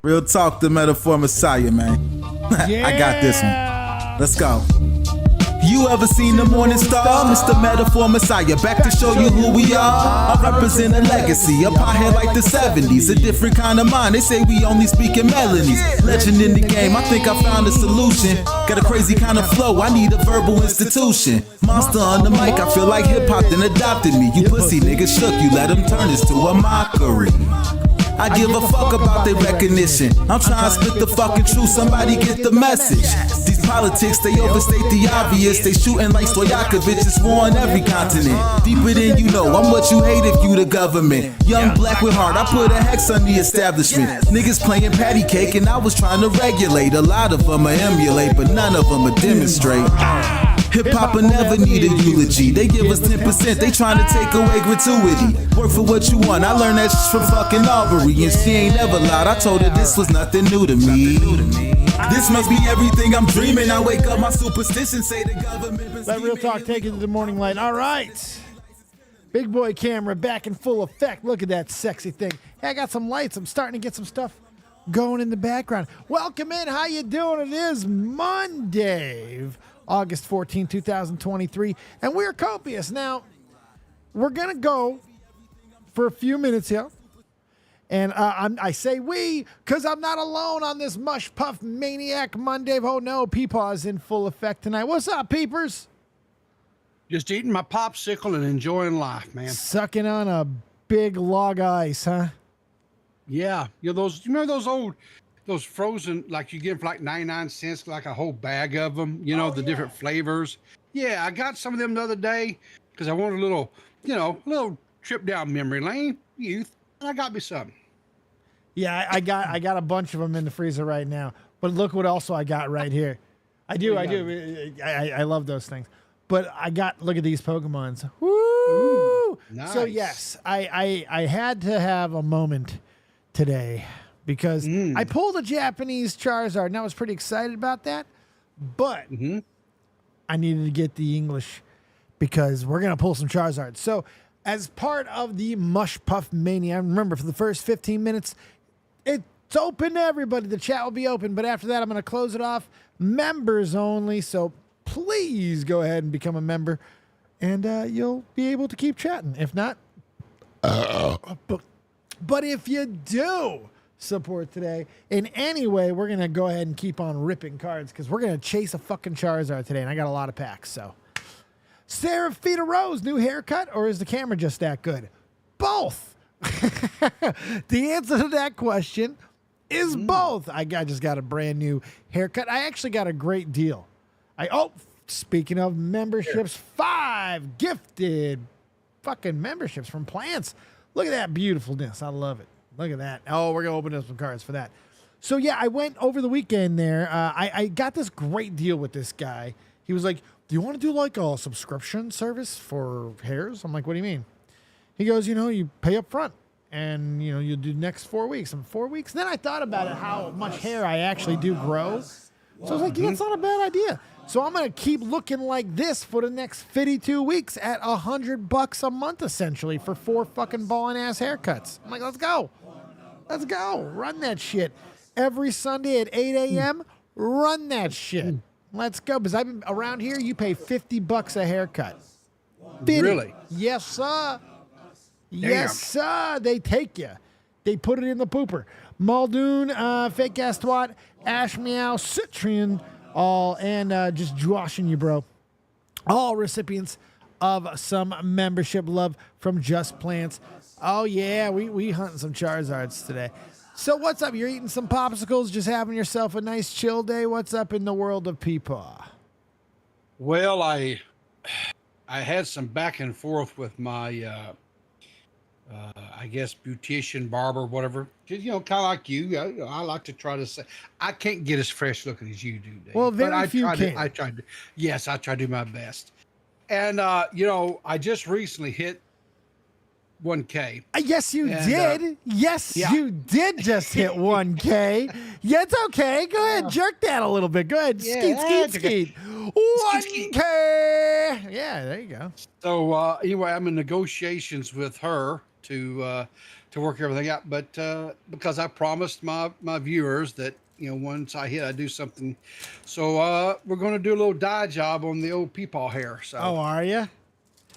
Real talk, the metaphor messiah, man. I got this one. Let's go. You ever seen the morning star? Mr. Metaphor Messiah, back to show you who we are. I represent a legacy, a pothead like the 70s. A different kind of mind, they say we only speak in melodies. Legend in the game, I think I found a solution. Got a crazy kind of flow, I need a verbal institution. Monster on the mic, I feel like hip-hop then adopted me. You pussy niggas shook, you let them turn this to a mockery. I give a fuck about their recognition. I'm trying to spit the fucking truth, somebody get the message. These politics, they overstate the obvious. They shooting like Stoyakovich, it's war on every continent. Deeper than you know, I'm what you hate if you the government. Young black with heart, I put a hex on the establishment. Niggas playing patty cake and I was trying to regulate. A lot of them I emulate, but none of them I demonstrate. Hip-hop will never need a eulogy. They give us 10%, they trying to take away gratuity. Work for what you want, I learned that shit from fucking Aubrey. And she ain't never lied, I told her this was nothing new to me. This must be everything I'm dreaming. I wake up, my superstition say the government. Let Real Talk take it to the morning light. All right. Big boy camera back in full effect. Look at that sexy thing. Hey, I got some lights. I'm starting to get some stuff going in the background. Welcome in. How you doing? It is Monday, August 14, 2023, and we're copious. Now, we're going to go for a few minutes here, and I say we because I'm not alone on this Mush Puff Maniac Monday. Oh, no, PeePaw is in full effect tonight. What's up, peepers? Just eating my popsicle and enjoying life, man. Sucking on a big log of ice, huh? Yeah. You know those frozen, like you get for like 99 cents, like a whole bag of them, the different flavors. Yeah, I got some of them the other day because I wanted a little trip down memory lane, youth. And I got me some. Yeah, I got a bunch of them in the freezer right now. But look what also I got right here. I do. I love those things. But look at these Pokemons. Woo! Ooh, nice. So yes, I had to have a moment today. Because I pulled a Japanese Charizard, and I was pretty excited about that. But I needed to get the English because we're going to pull some Charizards. So as part of the Mush Puff Mania, remember, for the first 15 minutes, it's open to everybody. The chat will be open. But after that, I'm going to close it off. Members only. So please go ahead and become a member, and you'll be able to keep chatting. If not, but if you do support today in any way, we're gonna go ahead and keep on ripping cards because we're gonna chase a fucking Charizard today, and I got a lot of packs. So Seraphita Rose, new haircut, or is the camera just that good? Both. The answer to that question is both. I just got a brand new haircut. I actually got a great deal. Speaking of memberships, 5 gifted fucking memberships from Plants. Look at that beautifulness. I love it. Look at that. Oh, we're going to open up some cards for that. So, yeah, I went over the weekend there. I got this great deal with this guy. He was like, do you want to do like a subscription service for hairs? I'm like, what do you mean? He goes, you pay up front and, you do the next 4 weeks. And 4 weeks. Then I thought about it, how much hair I actually do grow. So I was like, yeah, that's not a bad idea. So I'm going to keep looking like this for the next 52 weeks at $100 a month, essentially, for 4 fucking ballin' ass haircuts. I'm like, let's go. Let's go. Run that shit. Every Sunday at 8 a.m., run that shit. Let's go. Because I've been around here, you pay $50 a haircut. 50. Really? Yes, sir. Damn. Yes, sir. They take you. They put it in the pooper. Muldoon, Fake Ass Twat, Ash Meow, Citrian, all, and just joshing you, bro. All recipients of some membership love from Just Plants. Oh, yeah, we hunting some Charizards today. So what's up? You're eating some popsicles, just having yourself a nice chill day. What's up in the world of PeePaw? Well, I had some back and forth with my, I guess, beautician, barber, whatever. Just, kind of like you. I like to try to say, I can't get as fresh looking as you do, Dave. Well, very few can. I tried to. Yes, I try to do my best. And, I just recently hit 1K. Yes, you did. You did just hit 1K. Yeah, it's okay. Go ahead, jerk that a little bit. Go ahead, skeet. 1K. Yeah, there you go. So anyway, I'm in negotiations with her to work everything out. But because I promised my viewers that, you know, once I hit, I do something. So we're going to do a little dye job on the old peepaw hair. So Oh, are you?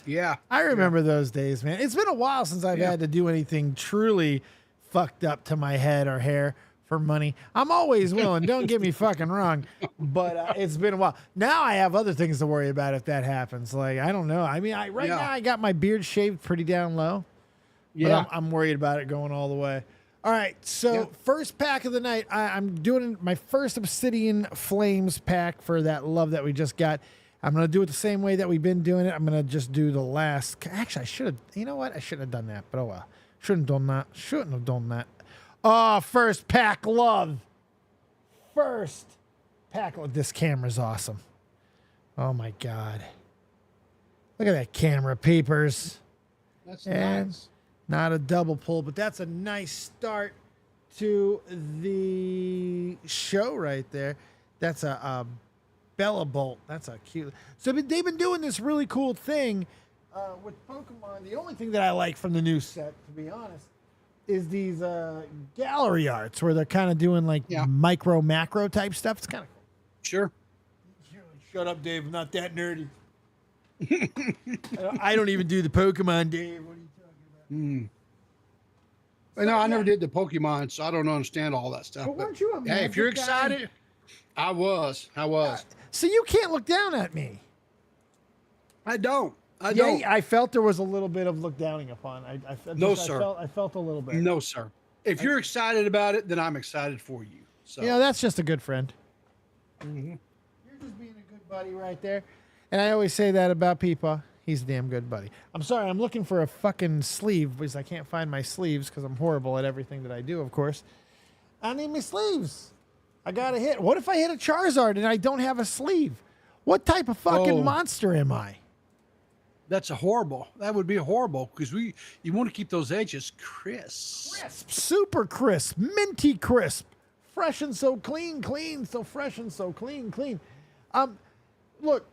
yeah, I remember those days, man. It's been a while since I've had to do anything truly fucked up to my head or hair for money. I'm always willing. Don't get me fucking wrong, but it's been a while. Now I have other things to worry about if that happens. Like, I don't know. I mean, right now I got my beard shaved pretty down low. yeah. But I'm worried about it going all the way. All right, so first pack of the night. I'm doing my first Obsidian Flames pack for that love that we just got. I'm going to do it the same way that we've been doing it. I'm going to just do the last. Actually, I should have. You know what? I shouldn't have done that, but oh well. Shouldn't have done that. Oh, first pack love. First pack. This camera's awesome. Oh, my God. Look at that camera, peepers. That's And nice. not a double pull, but that's a nice start to the show right there. That's a Bella Bolt. That's a cute. So they've been doing this really cool thing with Pokemon. The only thing that I like from the new set, to be honest, is these gallery arts where they're kind of doing like micro macro type stuff. It's kind of cool. Sure. Shut up, Dave. I'm not that nerdy. I don't even do the Pokemon, Dave. What are you talking about? No, I never did the Pokemon, so I don't understand all that stuff. But weren't you a hey, if you're Magic guy? excited, I was. So you can't look down at me. I don't. Yeah, I felt there was a little bit of look downing upon. Sir. I felt a little bit. No, sir. If you're excited about it, then I'm excited for you. So You know, that's just a good friend. Mhm. You're just being a good buddy right there. And I always say that about Peepaw. He's a damn good buddy. I'm sorry, I'm looking for a fucking sleeve because I can't find my sleeves because I'm horrible at everything that I do, of course. I need my sleeves. I got to hit. What if I hit a Charizard and I don't have a sleeve? What type of fucking monster am I? That's a horrible. That would be horrible because you want to keep those edges crisp. Crisp, super crisp, minty crisp, fresh and so clean, clean, so fresh and so clean, clean. Look,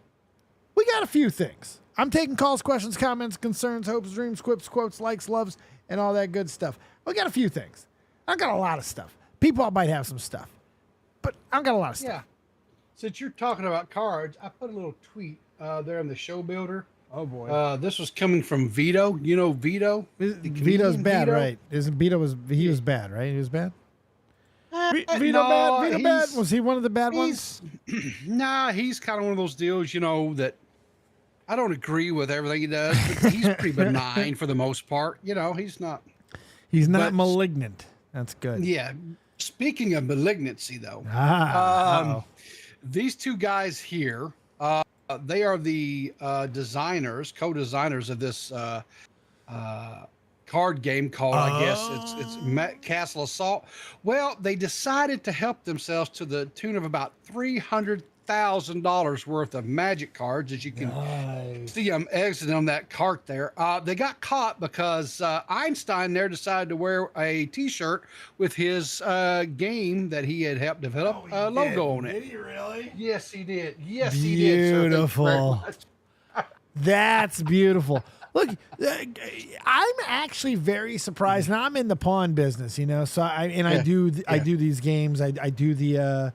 we got a few things. I'm taking calls, questions, comments, concerns, hopes, dreams, quips, quotes, likes, loves, and all that good stuff. We got a few things. I got a lot of stuff. People might have some stuff, but I've got a lot of stuff. Yeah. Since you're talking about cards, I put a little tweet there in the show builder. Oh boy. This was coming from Vito. You know Vito? Vito's bad, Vito? right? Isn't Vito was bad, right? He was bad. Vito no, bad. Vito bad. Was he one of the bad ones? Nah, he's kind of one of those deals, you know, that I don't agree with everything he does, but he's pretty benign for the most part. You know, he's not. He's not malignant. That's good. Yeah. Speaking of malignancy, though, these two guys here, they are the co-designers of this card game called, I guess it's Castle Assault. Well, they decided to help themselves to the tune of about $300,000 worth of magic cards, as you can see them exiting on that cart there. They got caught because Einstein there decided to wear a T-shirt with his game that he had helped develop logo on it. Did he really? Yes, he did. Yes, he did. Sir. Beautiful. That's beautiful. Look, I'm actually very surprised. Now I'm in the pawn business, you know. So I do these games. I do the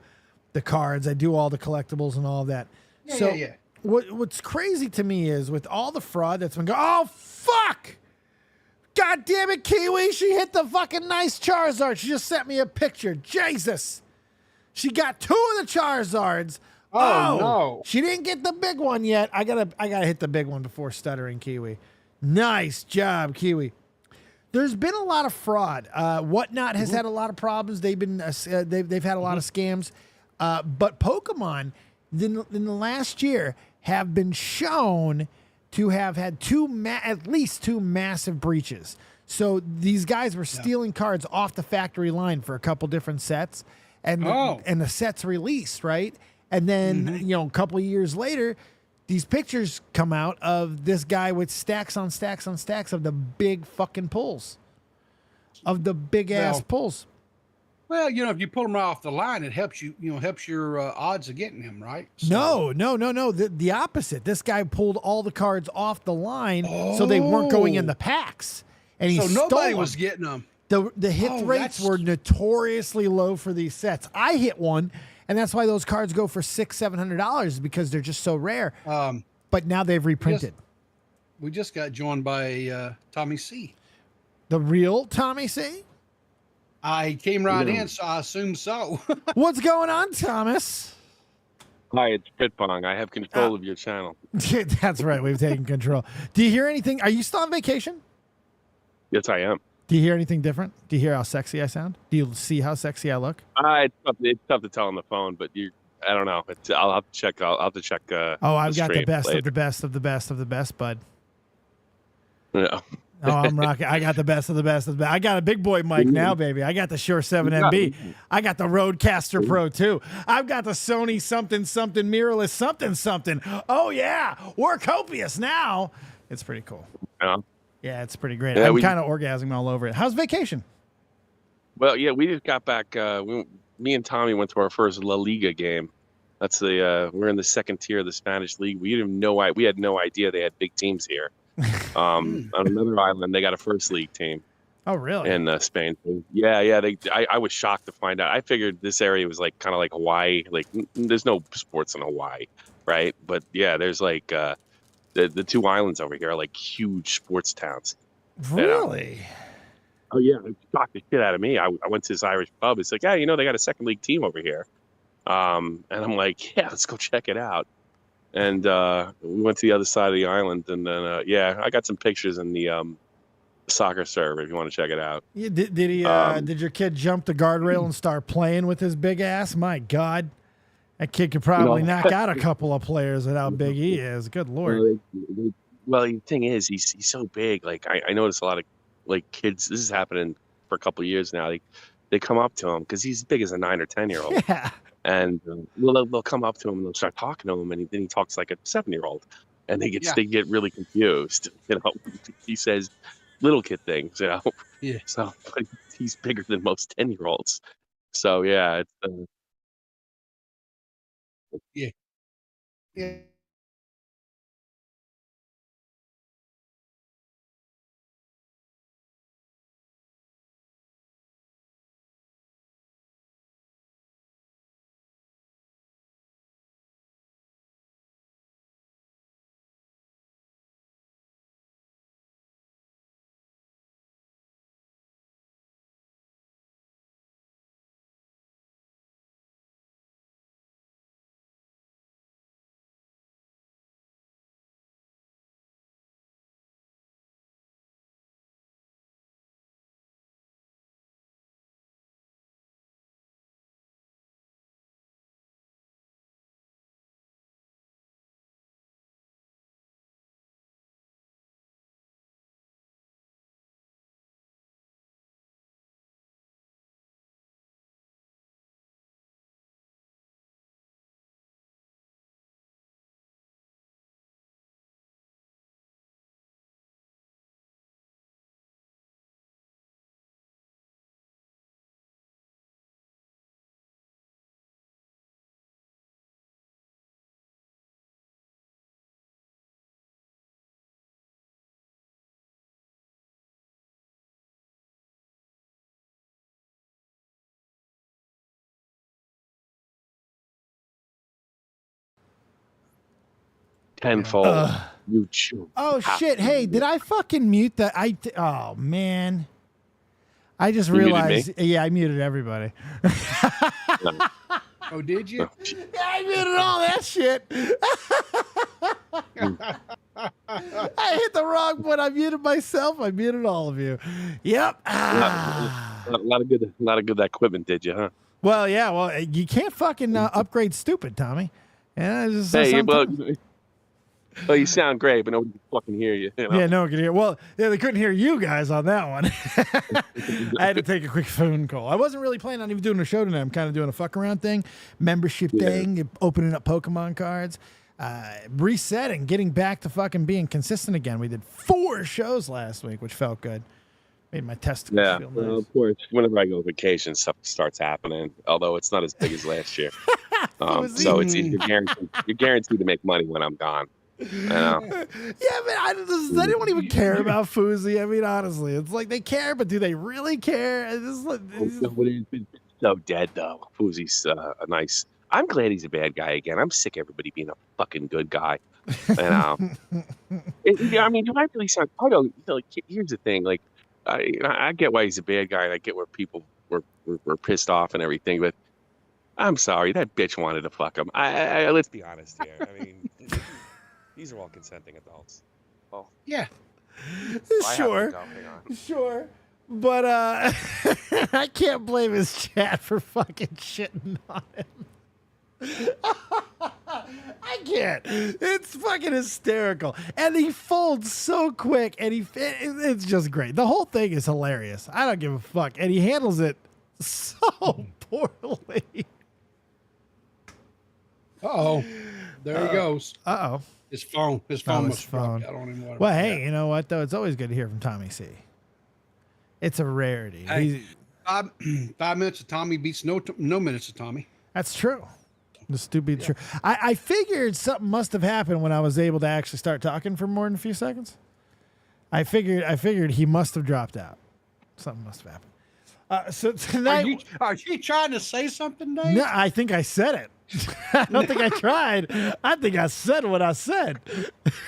cards. I do all the collectibles and all of that. What's crazy to me is with all the fraud that's been going. Oh fuck! God damn it, Kiwi! She hit the fucking nice Charizard. She just sent me a picture. Jesus, she got 2 of the Charizards. Oh no! She didn't get the big one yet. I gotta hit the big one before stuttering, Kiwi. Nice job, Kiwi. There's been a lot of fraud. Whatnot has had a lot of problems. They've had a lot of scams. But Pokemon in the last year have been shown to have had at least two massive breaches. So these guys were stealing cards off the factory line for a couple different sets, and the sets released, right? And then a couple of years later, these pictures come out of this guy with stacks on stacks on stacks of the big fucking pulls, of the big ass pulls. Well, if you pull them right off the line, it helps you. Helps your odds of getting him, right? So, No. The opposite. This guy pulled all the cards off the line, so they weren't going in the packs. and he So stole nobody them. was getting them. The hit rates were notoriously low for these sets. I hit one, and that's why those cards go for $600-700 because they're just so rare. But now they've reprinted. We just got joined by Tommy C. The real Tommy C? I came right in, so I assume so. What's going on, Thomas? Hi, it's PeePaw. I have control of your channel. That's right. We've taken control. Do you hear anything? Are you still on vacation? Yes, I am. Do you hear anything different? Do you hear how sexy I sound? Do you see how sexy I look? It's tough to tell on the phone, but I don't know. I'll have to check. I'll have to check. I've got the best later. of the best of the best of the best, bud. Yeah. Oh, I'm rocking. I got the best of the best of the best. I got a big boy mic now, baby. I got the Shure 7MB. I got the Rodecaster Pro 2. I've got the Sony something mirrorless something. Oh yeah, we're copious now. It's pretty cool. Yeah. Yeah, it's pretty great. Yeah, I'm kind of orgasming all over it. How's vacation? Well, yeah, we just got back. Me and Tommy went to our first La Liga game. That's we're in the second tier of the Spanish league. We had no idea they had big teams here. On another island, they got a first league team. Oh, really? In Spain. Yeah. I was shocked to find out. I figured this area was like kind of like Hawaii. Like there's no sports in Hawaii, right? But yeah, there's like the two islands over here are like huge sports towns. Really? Oh yeah, it shocked the shit out of me. I went to this Irish pub. It's like, yeah, they got a second league team over here. And I'm like, yeah, let's go check it out. And we went to the other side of the island, and then I got some pictures in the soccer server if you want to check it out. Yeah, did he? Did your kid jump the guardrail and start playing with his big ass? My God, that kid could probably knock out a couple of players with how big he is. Good Lord. Well, the thing is, he's so big. Like I notice a lot of like kids. This is happening for a couple of years now. They come up to him because he's as big as a 9 or 10-year-old. Yeah. And they'll come up to him and they'll start talking to him, and then he talks like a 7-year-old, and they get really confused. He says little kid things, Yeah. So but he's bigger than most 10-year-olds. So yeah, it's Yeah. Yeah. tenfold. You chew. Oh shit! Hey, did I fucking mute that? Oh man, I just You muted realized. Yeah, I muted everybody. Oh, did you? Yeah, I muted all that shit. I hit the wrong button. I muted myself. I muted all of you. Yep. A lot of good equipment, did you, huh? Well, yeah. Well, you can't fucking upgrade stupid, Tommy. Yeah. Well, you sound great, but nobody can fucking hear you. Yeah, no one can hear. Well, yeah, they couldn't hear you guys on that one. I had to take a quick phone call. I wasn't really planning on even doing a show tonight. I'm kind of doing a fuck around thing, membership thing, opening up Pokemon cards, resetting, getting back to fucking being consistent again. We did 4 shows last week, which felt good. Made my testicles feel nice. Well, of course, whenever I go on vacation, stuff starts happening, although it's not as big as last year. So you're guaranteed to make money when I'm gone. know. Yeah, but does anyone even care about Fousey? I mean, honestly, it's like they care, but do they really care? It's So dead though. Fousey's a nice. I'm glad he's a bad guy again. I'm sick of everybody being a fucking good guy. Yeah, I mean, do I really sound? I don't. Like, here's the thing. Like, I get why he's a bad guy, and I get where people were pissed off and everything. But I'm sorry, that bitch wanted to fuck him. Let's be honest here. I mean, these are all consenting adults. Well, Yeah. sure, sure. But I can't blame his chat for fucking shitting on him. I can't. It's fucking hysterical. And he folds so quick, and it's just great. The whole thing is hilarious. I don't give a fuck. And he handles it so poorly. Uh-oh. There he goes. Uh-oh. His phone his must phone. drop out on him. Well, hey, you know what, though? It's always good to hear from Tommy C. It's a rarity. Hey, 5 minutes of Tommy beats no minutes of Tommy. That's true. The stupid true. I figured something must have happened when I was able to actually start talking for more than a few seconds. I figured he must have dropped out. Something must have happened. So tonight, are you trying to say something, Dave? no, I think I said it. I don't think I tried. I think I said what I said.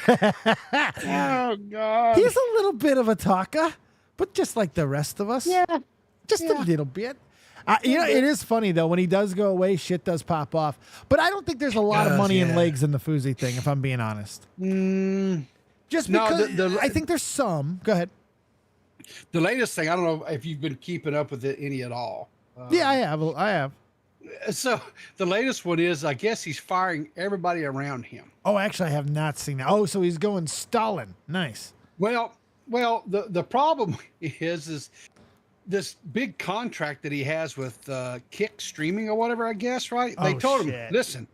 Oh God. He's a little bit of a talker, but just like the rest of us. Yeah. Just a little bit. You know, it is funny, though. When he does go away, shit does pop off. But I don't think there's a lot of money and legs in the Fousey thing, if I'm being honest. Just because I think there's some. Go ahead. The latest thing, I don't know if you've been keeping up with it any at all. Yeah, I have. So the latest one is, I guess he's firing everybody around him. Oh, actually, I have not seen that. Oh, so he's going Stalin. Nice. Well, the problem is this big contract that he has with Kick Streaming or whatever, I guess, right? They told him, listen,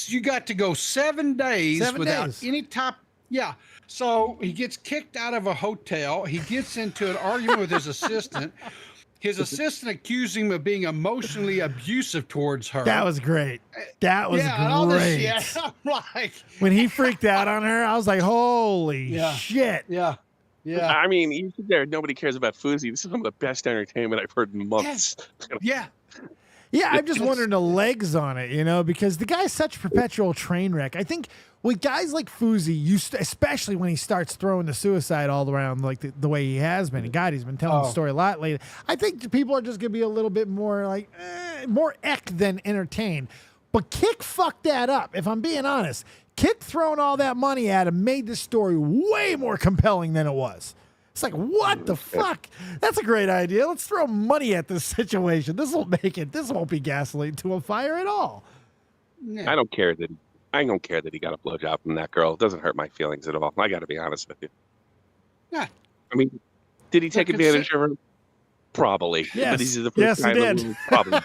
you got to go 7 days without any type. Yeah. So he gets kicked out of a hotel. He gets into an argument with his assistant. His assistant accused him of being emotionally abusive towards her. That was great. That was great. All this shit. I'm like, when he freaked out on her, I was like, holy shit. Yeah. Yeah. I mean, you sit there, nobody cares about Fousey. This is some of the best entertainment I've heard in months. Yeah. Yeah, I'm just wondering the legs on it, you know, because the guy's such a perpetual train wreck. I think with guys like Fousey, especially when he starts throwing the suicide all around like the way he has been, and God, he's been telling the story a lot lately. I think people are just going to be a little bit more like, more than entertained. But Kick fucked that up, if I'm being honest. Kick throwing all that money at him made this story way more compelling than it was. It's like, what the fuck? That's a great idea. Let's throw money at this situation. This won't be gasoline to a fire at all. I don't care that he got a blowjob from that girl. It doesn't hurt my feelings at all. I got to be honest with you. Yeah. I mean, did he take advantage of her? Probably. Yes. But he's the first guy in the room. Probably.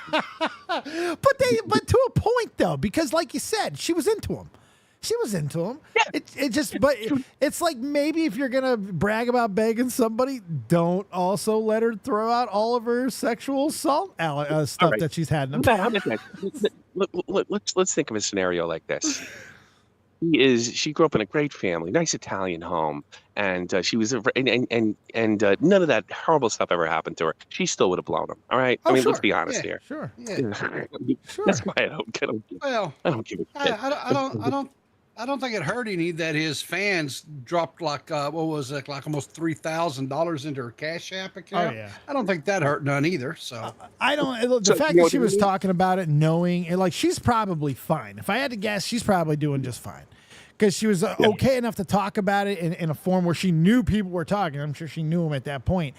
but to a point though, because like you said, she was into him. She was into him. Yeah. It's like maybe if you're gonna brag about begging somebody, don't also let her throw out all of her sexual assault stuff that she's had in the past. Let's think of a scenario like this. She grew up in a great family, nice Italian home, and she was and none of that horrible stuff ever happened to her. She still would have blown him. All right. I mean, let's be honest here. Sure. Yeah. Sure. That's why I don't give a shit. I don't think it hurt any that his fans dropped like what was it, like almost $3,000 into her Cash App account. Oh yeah. I don't think that hurt none either. So I don't. The fact that she was talking about it, knowing it, like she's probably fine. If I had to guess, she's probably doing just fine. Because she was okay enough to talk about it in a form where she knew people were talking. I'm sure she knew him at that point,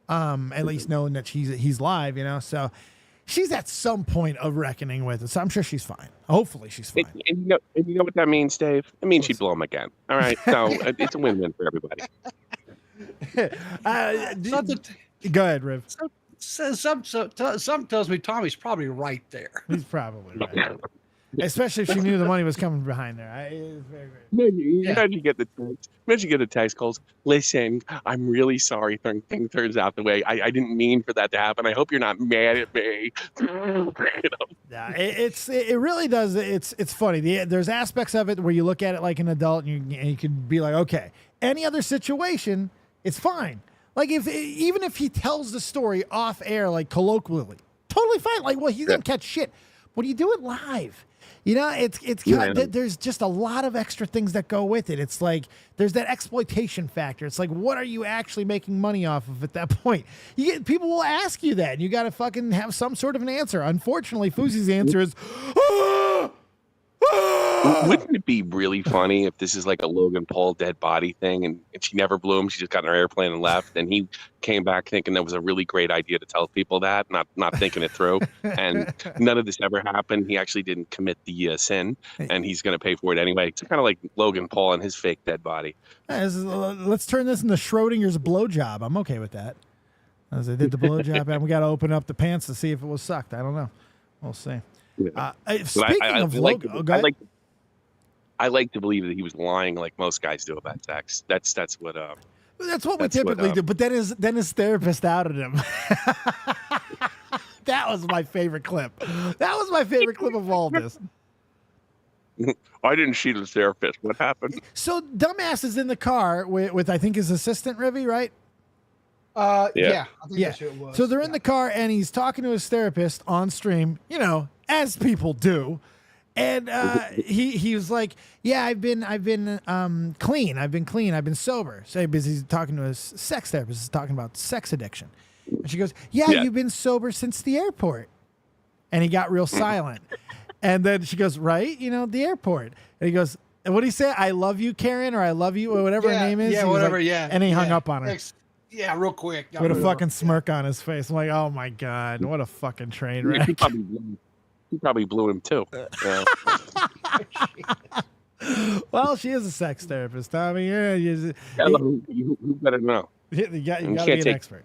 at least knowing that he's live, you know. So she's at some point of reckoning with it. So I'm sure she's fine. Hopefully she's fine. And you know what that means, Dave? It means she'd blow him again. All right. So it's a win-win for everybody. Go ahead, Riv. Some tells me Tommy's probably right there. He's probably right. Especially if she knew the money was coming behind there. It was very, very. Imagine you get the text. Imagine you get a text calls. Listen, I'm really sorry. Thing turns out the way I didn't mean for that to happen. I hope you're not mad at me. Yeah, it really does. It's funny. There's aspects of it where you look at it like an adult, and you could be like, okay, any other situation, it's fine. Like even if he tells the story off air, like colloquially, totally fine. Like, well, he's gonna catch shit. When you do it live, there's just a lot of extra things that go with it. It's like there's that exploitation factor. It's like, what are you actually making money off of at that point? People will ask you that, and you got to fucking have some sort of an answer. Unfortunately, Fousey's answer is, Wouldn't it be really funny if this is like a Logan Paul dead body thing, and she never blew him? She just got in her airplane and left, and he came back thinking that was a really great idea to tell people that, not thinking it through, and none of this ever happened. He actually didn't commit the sin, and he's going to pay for it anyway. It's kind of like Logan Paul and his fake dead body. Let's turn this into Schrodinger's blowjob. I'm okay with that. As I did the blowjob, and we got to open up the pants to see if it was sucked. I don't know. We'll see. Speaking of Logan, I like to believe that he was lying, like most guys do about sex. That's what we typically do. But then his therapist outed him. That was my favorite clip. That was my favorite clip of all this. I didn't see the therapist. What happened? So Dumbass is in the car with I think his assistant Rivy, right? Yeah. I think that's who it was. So they're in the car and he's talking to his therapist on stream, as people do. And he was like, yeah, I've been clean. I've been sober. So he's talking to his sex therapist. He's talking about sex addiction. And she goes, yeah, you've been sober since the airport. And he got real silent. And then she goes, right? The airport. And he goes, what did he say? I love you, Karen, or I love you, or whatever her name is. Yeah, whatever, yeah. And he hung up on her. Yeah, real quick. With a fucking smirk on his face. I'm like, oh my God, what a fucking train wreck. He probably blew him too. Well, she is a sex therapist, Tommy. You better know. You got to be an expert.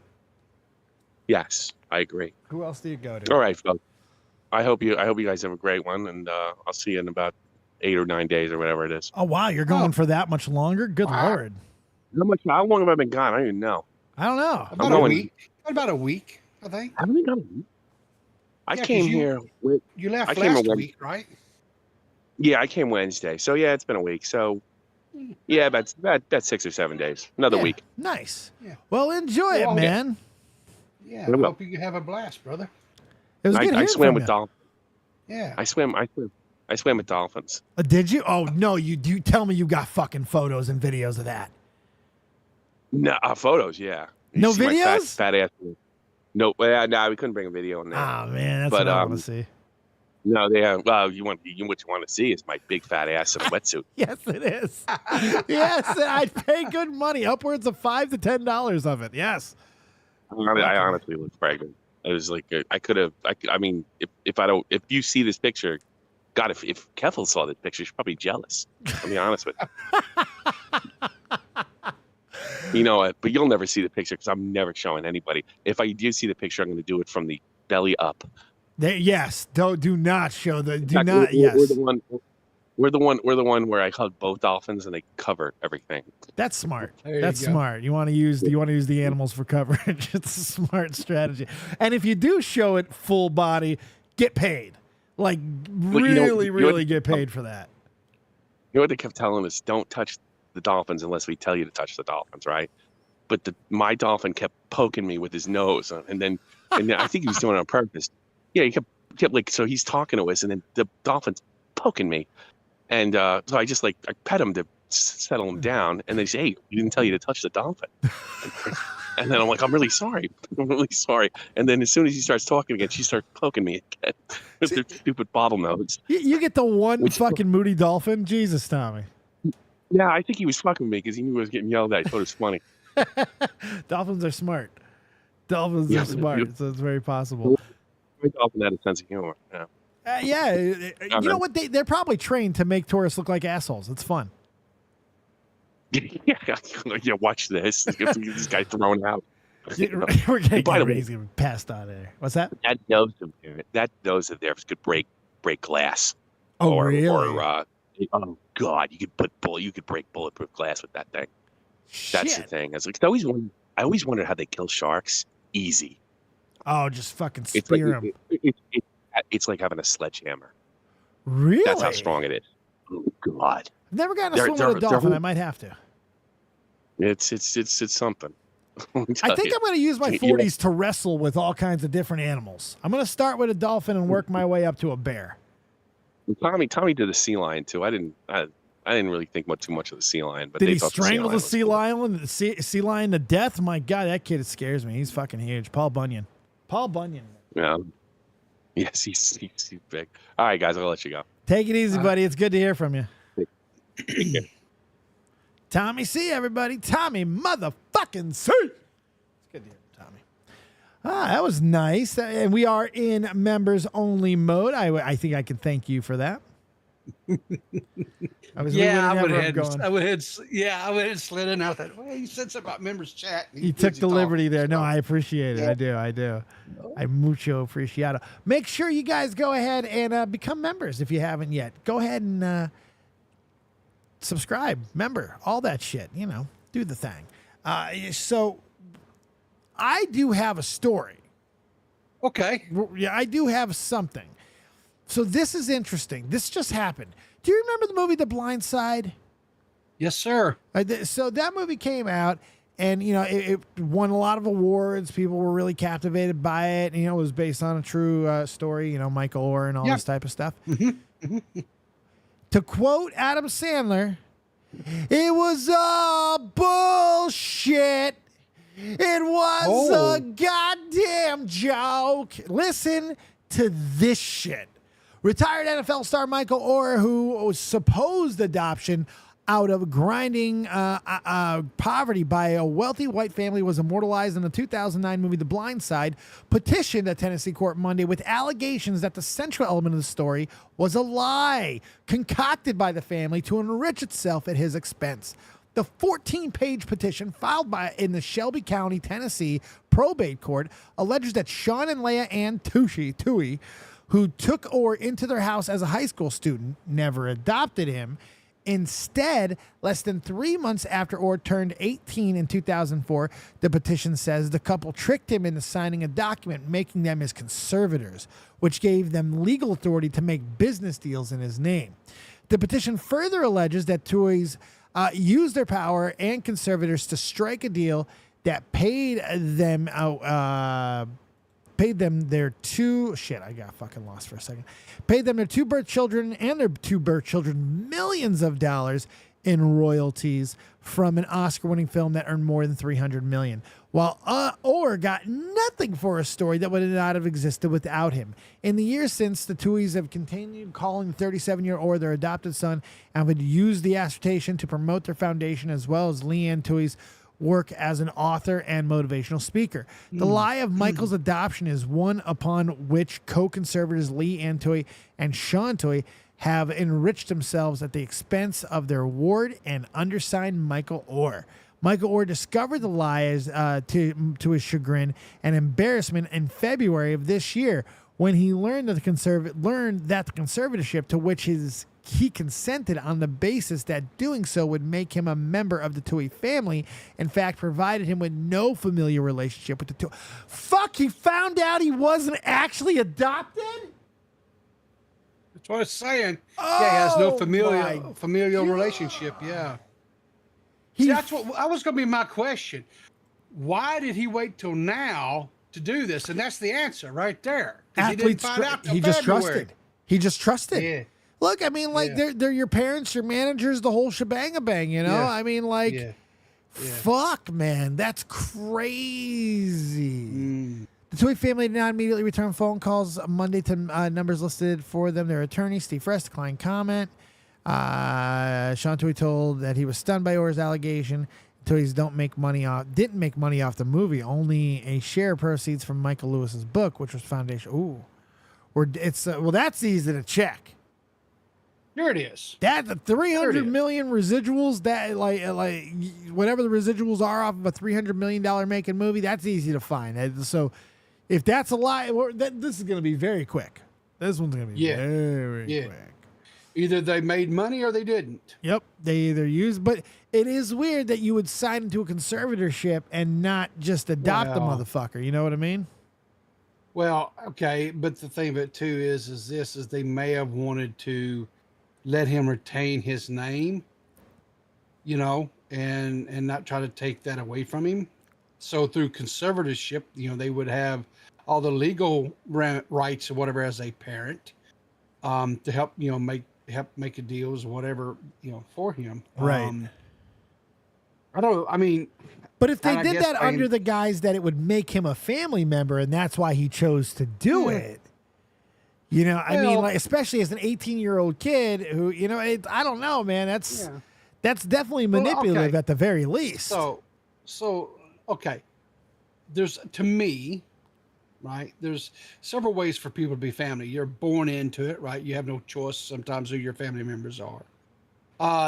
Yes, I agree. Who else do you go to? All right, folks. I hope you guys have a great one, and I'll see you in about 8 or 9 days or whatever it is. Oh wow, you're going for that much longer? Good Lord. How long have I been gone? I don't even know. I don't know. About a week. About a week, I think. Haven't we gone a week? I came here. You left last week, right? Yeah, I came Wednesday. So yeah, it's been a week. So yeah, about 6 or 7 days. Another week. Nice. Yeah. Well, enjoy it, man. Yeah, I hope you have a blast, brother. It was good. I swam with dolphins. Yeah. I swam with dolphins. Did you? Oh no, you tell me you got fucking photos and videos of that. No, photos, yeah. No videos? Fat ass. No, we couldn't bring a video in there. Oh man, that's what I want to see. No, they have. Well, what you want to see is my big fat ass in a wetsuit. Yes, it is. Yes, I'd pay good money, upwards of $5 to $10 of it. Yes. I honestly was pregnant. I was like, I could have. I mean, if you see this picture, God, if Kethel saw this picture, she's probably jealous. I'll be honest with you. You know what? But you'll never see the picture because I'm never showing anybody. If I do see the picture, I'm going to do it from the belly up. Yes. Do not show the. Do fact, not. Yes. We're the one where I hug both dolphins and they cover everything. That's smart. That's smart. You want to use the animals for coverage. It's a smart strategy. And if you do show it full body, get paid. Like really get paid for that. You know what they kept telling us? Don't touch the dolphins unless we tell you to touch the dolphins, right? But my dolphin kept poking me with his nose, and then I think he was doing it on purpose. Yeah, he kept like, so he's talking to us, and then the dolphin's poking me, and so I just I pet him to settle him down, and they say, "Hey, we didn't tell you to touch the dolphin." And then I'm like, I'm really sorry. And then as soon as he starts talking again, she starts poking me again with their stupid bottlenose. You get the one fucking moody dolphin? Jesus, Tommy. Yeah, I think he was fucking me because he knew I was getting yelled at. I thought it was funny. Dolphins are smart. Are smart, so it's very possible. My dolphin had a sense of humor. Yeah. You know what? They're probably trained to make tourists look like assholes. It's fun. Yeah, watch this. This guy thrown out. We're getting crazy. Passed on there. What's that? That nose of theirs could break glass. Oh, really? Oh God, you could break bulletproof glass with that thing. That's the Shit. thing. I always wondered how they kill sharks. Easy. Oh, just fucking It's like spear him. it's like having a sledgehammer. Really? That's how strong it is. Oh God. I've never gotten to swim with a dolphin. I might have to. It's something. I think I'm going to use my 40s to wrestle with all kinds of different animals. I'm going to start with a dolphin and work my way up to a bear. Tommy did a sea lion too. I didn't really think too much of the sea lion, but did he strangle the sea lion to death? My God, that kid scares me. He's fucking huge. Paul Bunyan. Yeah. Yes, he's big. All right, guys, I'll let you go. Take it easy, buddy. It's good to hear from you. Tommy C, everybody. Tommy motherfucking C. It's good to hear from Tommy. That was nice. And we are in members only mode. I think I can thank you for that. I would have slid in. I thought, well, you said something about members chat. You took the liberty there. No, I appreciate it. Yeah. I do. I mucho appreciado. Make sure you guys go ahead and become members if you haven't yet. Go ahead and subscribe, member, all that shit. Do the thing. So I do have a story. Okay. Yeah, I do have something. So this is interesting. This just happened. Do you remember the movie The Blind Side? Yes, sir. So that movie came out, and it won a lot of awards. People were really captivated by it. And, it was based on a true story. Michael Orr and all this type of stuff. To quote Adam Sandler, it was all bullshit. It was a goddamn joke. Listen to this shit. Retired NFL star Michael Orr, whose supposed adoption out of grinding poverty by a wealthy white family was immortalized in the 2009 movie The Blind Side, petitioned a Tennessee court Monday with allegations that the central element of the story was a lie concocted by the family to enrich itself at his expense. The 14-page petition filed in the Shelby County, Tennessee probate court alleges that Sean and Leah Ann Toohey, who took Orr into their house as a high school student, never adopted him. Instead, less than 3 months after Orr turned 18 in 2004, the petition says the couple tricked him into signing a document making them his conservators, which gave them legal authority to make business deals in his name. The petition further alleges that Tooheys used their power and conservators to strike a deal that paid them their two birth children millions of dollars in royalties from an Oscar-winning film that earned more than $300 million, while Orr got nothing for a story that would not have existed without him. In the years since, the Tooheys have continued calling the 37-year Orr their adopted son and would use the assertion to promote their foundation, as well as Leanne Toohey's work as an author and motivational speaker. The lie of Michael's adoption is one upon which co-conservators Lee Ann Toohey and Sean Toohey have enriched themselves at the expense of their ward and undersigned Michael Orr. Michael Orr discovered the lies to his chagrin and embarrassment in February of this year when he learned that the conservatorship to which he consented on the basis that doing so would make him a member of the Toohey family, in fact, provided him with no familial relationship with the Toohey. Fuck, he found out he wasn't actually adopted? That's what I was saying. Yeah, he has no familial relationship, yeah. See, that's what that was going to be my question. Why did he wait till now to do this? And that's the answer right there. He didn't find out till February. He just trusted. Yeah. Look, I mean, they're your parents, your managers, the whole shebang-a-bang, Yeah. I mean, fuck, man, that's crazy. The Toohey family did not immediately return phone calls Monday to numbers listed for them. Their attorney, Steve Frest, declined comment. Sean Toohey told that he was stunned by Orr's allegation. Tooheys didn't make money off the movie, only a share of proceeds from Michael Lewis's book, which was foundation. That's easy to check. Here it is. That the 300 million residuals, that like whatever the residuals are off of a $300 million making movie, that's easy to find. So if that's a lie, this is going to be very quick. This one's going to be very quick. Either they made money or they didn't. Yep, they either use, but it is weird that you would sign into a conservatorship and not just adopt the motherfucker. You know what I mean? Well, okay, but the thing of it too is they may have wanted to let him retain his name, you know, and not try to take that away from him. So through conservatorship, you know, they would have all the legal rights or whatever as a parent, to help, you know, make a deals or whatever, you know, for him. Right. I don't know. I mean, but if they did that under the guise that it would make him a family member and that's why he chose to do it, you know, I mean, like, especially as an 18-year-old kid who, you know, I don't know, man, that's definitely manipulative at the very least. So, okay. To me, right, there's several ways for people to be family. You're born into it, right? You have no choice sometimes who your family members are.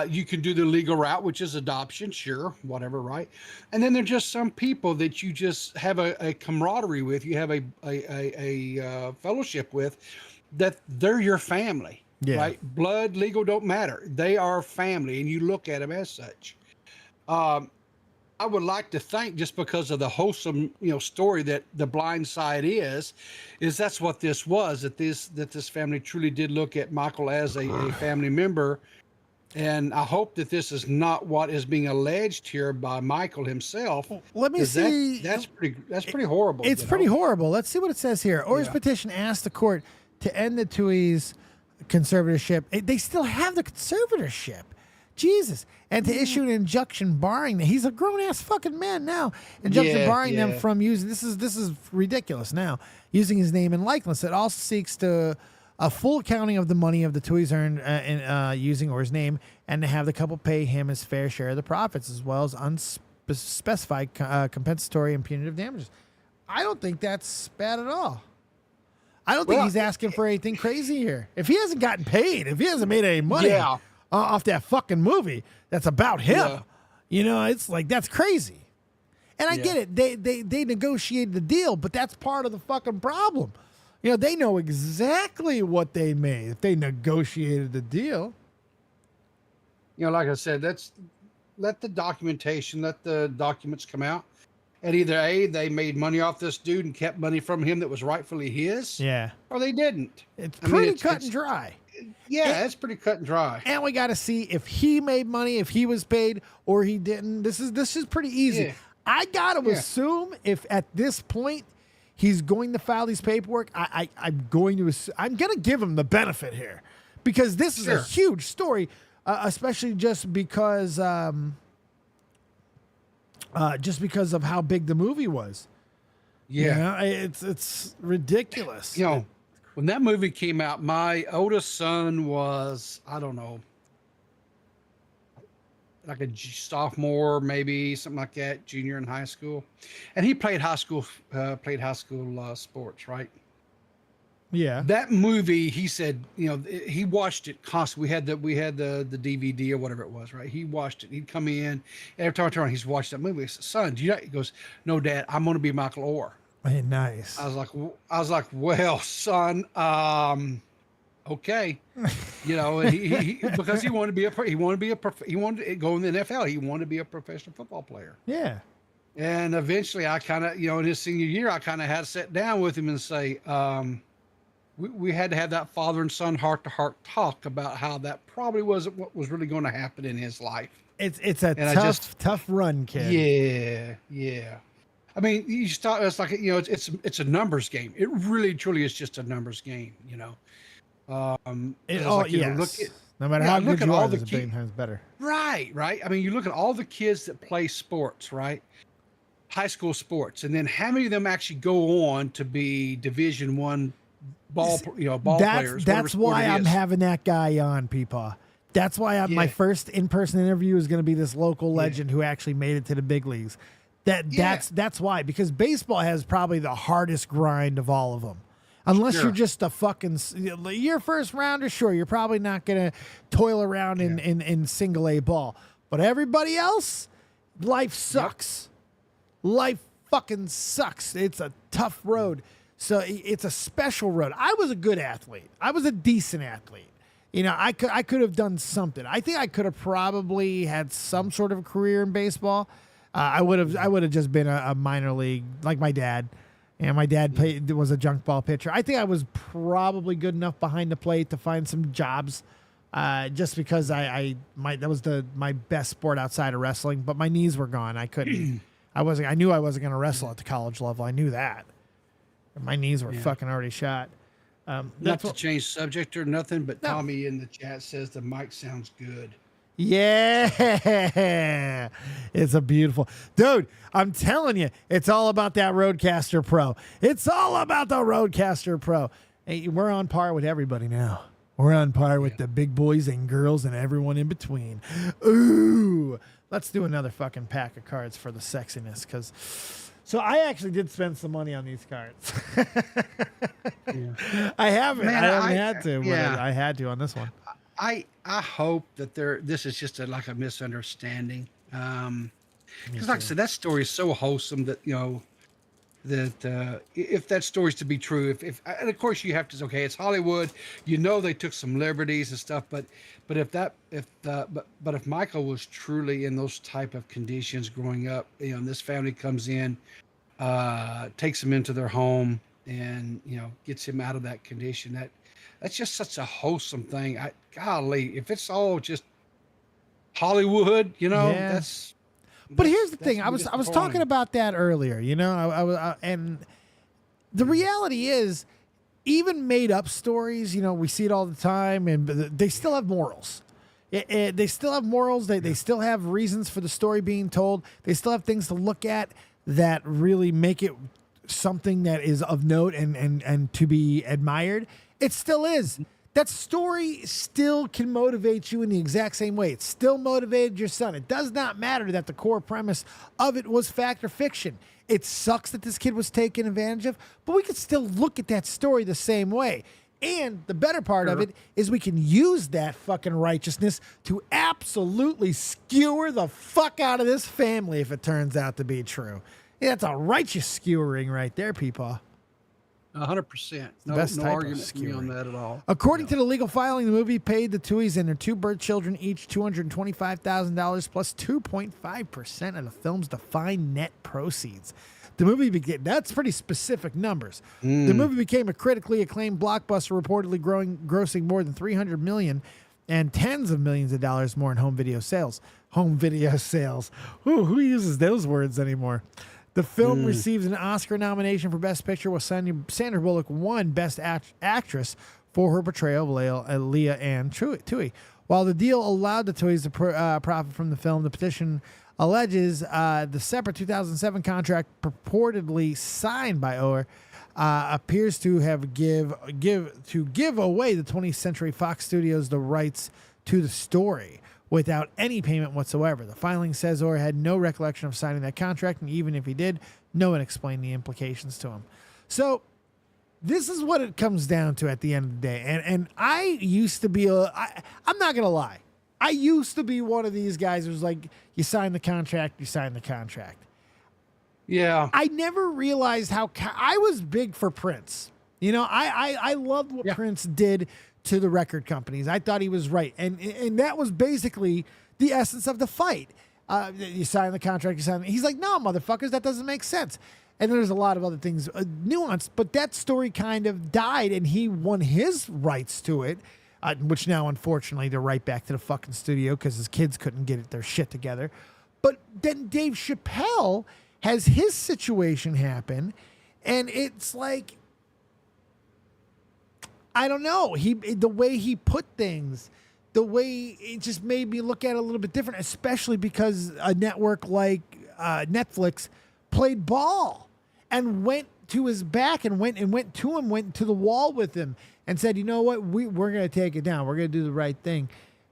You can do the legal route, which is adoption, sure, whatever, right? And then there's just some people that you just have a camaraderie with, you have a fellowship with, that they're your family, right? Blood, legal don't matter. They are family, and you look at them as such. I would like to think, just because of the wholesome, you know, story that The Blind Side is that's what this was, that this family truly did look at Michael as a family member. And I hope that this is not what is being alleged here by Michael himself. Let me see. That's pretty horrible. It's pretty horrible. Let's see what it says here. Orr's petition asked the court to end the Tuohy's conservatorship. They still have the conservatorship. Jesus. And to issue an injunction barring them. He's a grown-ass fucking man now. Injunction barring them from using, this is ridiculous now, using his name and likeness. It also seeks to a full accounting of the money of the Tuohy's earned using Orr's name, and to have the couple pay him his fair share of the profits, as well as unspecified compensatory and punitive damages. I don't think that's bad at all. I don't think he's asking for anything crazy here. If he hasn't gotten paid, if he hasn't made any money off that fucking movie that's about him, you know, it's like, that's crazy. And I get it. They negotiated the deal, but that's part of the fucking problem. You know, they know exactly what they made if they negotiated the deal. You know, like I said, let the documents come out. And either A, they made money off this dude and kept money from him that was rightfully his. Yeah. Or they didn't. It's pretty cut and dry. Yeah, it's pretty cut and dry. And we got to see if he made money, if he was paid, or he didn't. This is pretty easy. Yeah. I got to assume if at this point he's going to file these paperwork, I'm going to give him the benefit here, because this is a huge story, especially just because of how big the movie was. Yeah, you know, it's ridiculous. You know, when that movie came out, my oldest son was, I don't know, like a sophomore, maybe something like that, junior in high school, and he played high school sports, right? Yeah. That movie, he said, you know, he watched it constantly. We had the DVD or whatever it was, right? He watched it. He'd come in every time I turn around, he's watched that movie. I said, son, do you know? He goes, no, Dad, I'm going to be Michael Orr. Hey, nice. I was like, well, son, okay, you know, he because he wanted to go in the NFL. He wanted to be a professional football player. Yeah. And eventually, I kind of, you know, in his senior year, I kind of had to sit down with him and say, we had to have that father and son heart-to-heart talk about how that probably wasn't what was really going to happen in his life. It's a tough run, kid. Yeah. I mean, you start. It's like, you know, it's a numbers game. It really, truly is just a numbers game. You know. No matter how good you are, there's a billion times better. Right. I mean, you look at all the kids that play sports, right? High school sports, and then how many of them actually go on to be Division I ball players? That's why I'm having that guy on, PeePaw. That's why my first in-person interview is going to be this local legend who actually made it to the big leagues. That's why, because baseball has probably the hardest grind of all of them. Unless you're just a fucking, your first rounder, sure, you're probably not going to toil around in single A ball. But everybody else, life sucks. Life fucking sucks. It's a tough road. So it's a special road. I was a good athlete. I was a decent athlete. You know, I could have done something. I think I could have probably had some sort of career in baseball. I would have just been a minor league like my dad. And my dad was a junk ball pitcher. I think I was probably good enough behind the plate to find some jobs, just because that was my best sport outside of wrestling. But my knees were gone. I couldn't. I knew I wasn't going to wrestle at the college level. I knew that. My knees were fucking already shot. Not to change subject or nothing, but no. Tommy in the chat says the mic sounds good. Yeah, it's a beautiful dude. I'm telling you, it's all about that Rodecaster Pro. It's all about the Rodecaster Pro. Hey, we're on par with everybody now. We're on par with the big boys and girls and everyone in between. Ooh, let's do another fucking pack of cards for the sexiness, because. So I actually did spend some money on these cards. I haven't. Man, I haven't had to, but yeah. I had to on this one. I hope that this is just like a misunderstanding. Because like I said, that story is so wholesome that, you know, that if that story's to be true, if and of course you have to, okay, it's Hollywood, you know, they took some liberties and stuff, but if Michael was truly in those type of conditions growing up, you know, and this family comes in, takes him into their home and, you know, gets him out of that condition, that's just such a wholesome thing. Golly, if it's all just Hollywood, you know, But here's the thing. I was talking about that earlier, you know, and the reality is, even made up stories, you know, we see it all the time, and they still have morals. They still have morals. They still have reasons for the story being told. They still have things to look at that really make it something that is of note and to be admired. It still is. That story still can motivate you in the exact same way. It still motivated your son. It does not matter that the core premise of it was fact or fiction. It sucks that this kid was taken advantage of, but we can still look at that story the same way. And the better part of it is we can use that fucking righteousness to absolutely skewer the fuck out of this family if it turns out to be true. Yeah, that's a righteous skewering right there, PeePaw. 100%. No argument with me on that at all. According to the legal filing, the movie paid the Tuohys and their two birth children each $225,000 plus 2.5% of the film's defined net proceeds. The movie that's pretty specific numbers. The movie became a critically acclaimed blockbuster, reportedly grossing more than $300 million and tens of millions of dollars more in home video sales. Home video sales. Ooh, who uses those words anymore? The film received an Oscar nomination for Best Picture, while Sandra Bullock won Best Actress for her portrayal of Leah Ann Tuohy. While the deal allowed the Tuohys to profit from the film, the petition alleges the separate 2007 contract purportedly signed by Oher appears to have give away the 20th Century Fox Studios the rights to the story without any payment whatsoever. The filing says Oher had no recollection of signing that contract, and even if he did, no one explained the implications to him. So this is what it comes down to at the end of the day. And I used to be I'm not going to lie. I used to be one of these guys who's like, you sign the contract, you sign the contract. Yeah. I never realized how I was big for Prince. You know, I loved what Prince did to the record companies. I thought he was right. And that was basically the essence of the fight. You sign the contract, he's like, no, motherfuckers, that doesn't make sense. And there's a lot of other things nuanced, but that story kind of died and he won his rights to it, which now, unfortunately, they're right back to the fucking studio because his kids couldn't get their shit together. But then Dave Chappelle has his situation happen, and it's like, I don't know. The way he put things, the way it just made me look at it a little bit different, especially because a network like Netflix played ball and went to his back and went to the wall with him and said, you know what, we're going to take it down. We're going to do the right thing.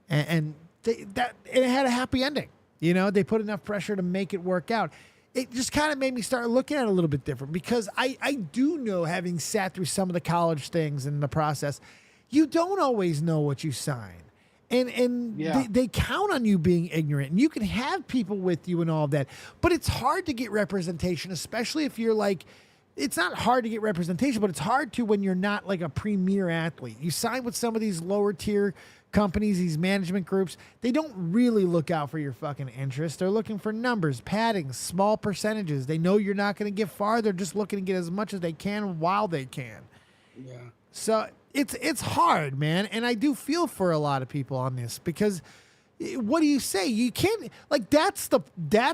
And it had a happy ending. You know, they put enough pressure to make it work out. It just kind of made me start looking at it a little bit different because I do know, having sat through some of the college things in the process, you don't always know what you sign. And they count on you being ignorant. And you can have people with you and all of that. But it's hard to get representation, especially if you're like it's not hard to get representation, but it's hard to when you're not like a premier athlete. You sign with some of these lower tier companies, these management groups, they don't really look out for your fucking interests. They're looking for numbers, padding, small percentages. They know you're not going to get far. They're just looking to get as much as they can while they can. Yeah. So it's hard, man. And I do feel for a lot of people on this because what do you say? You can't, like, that's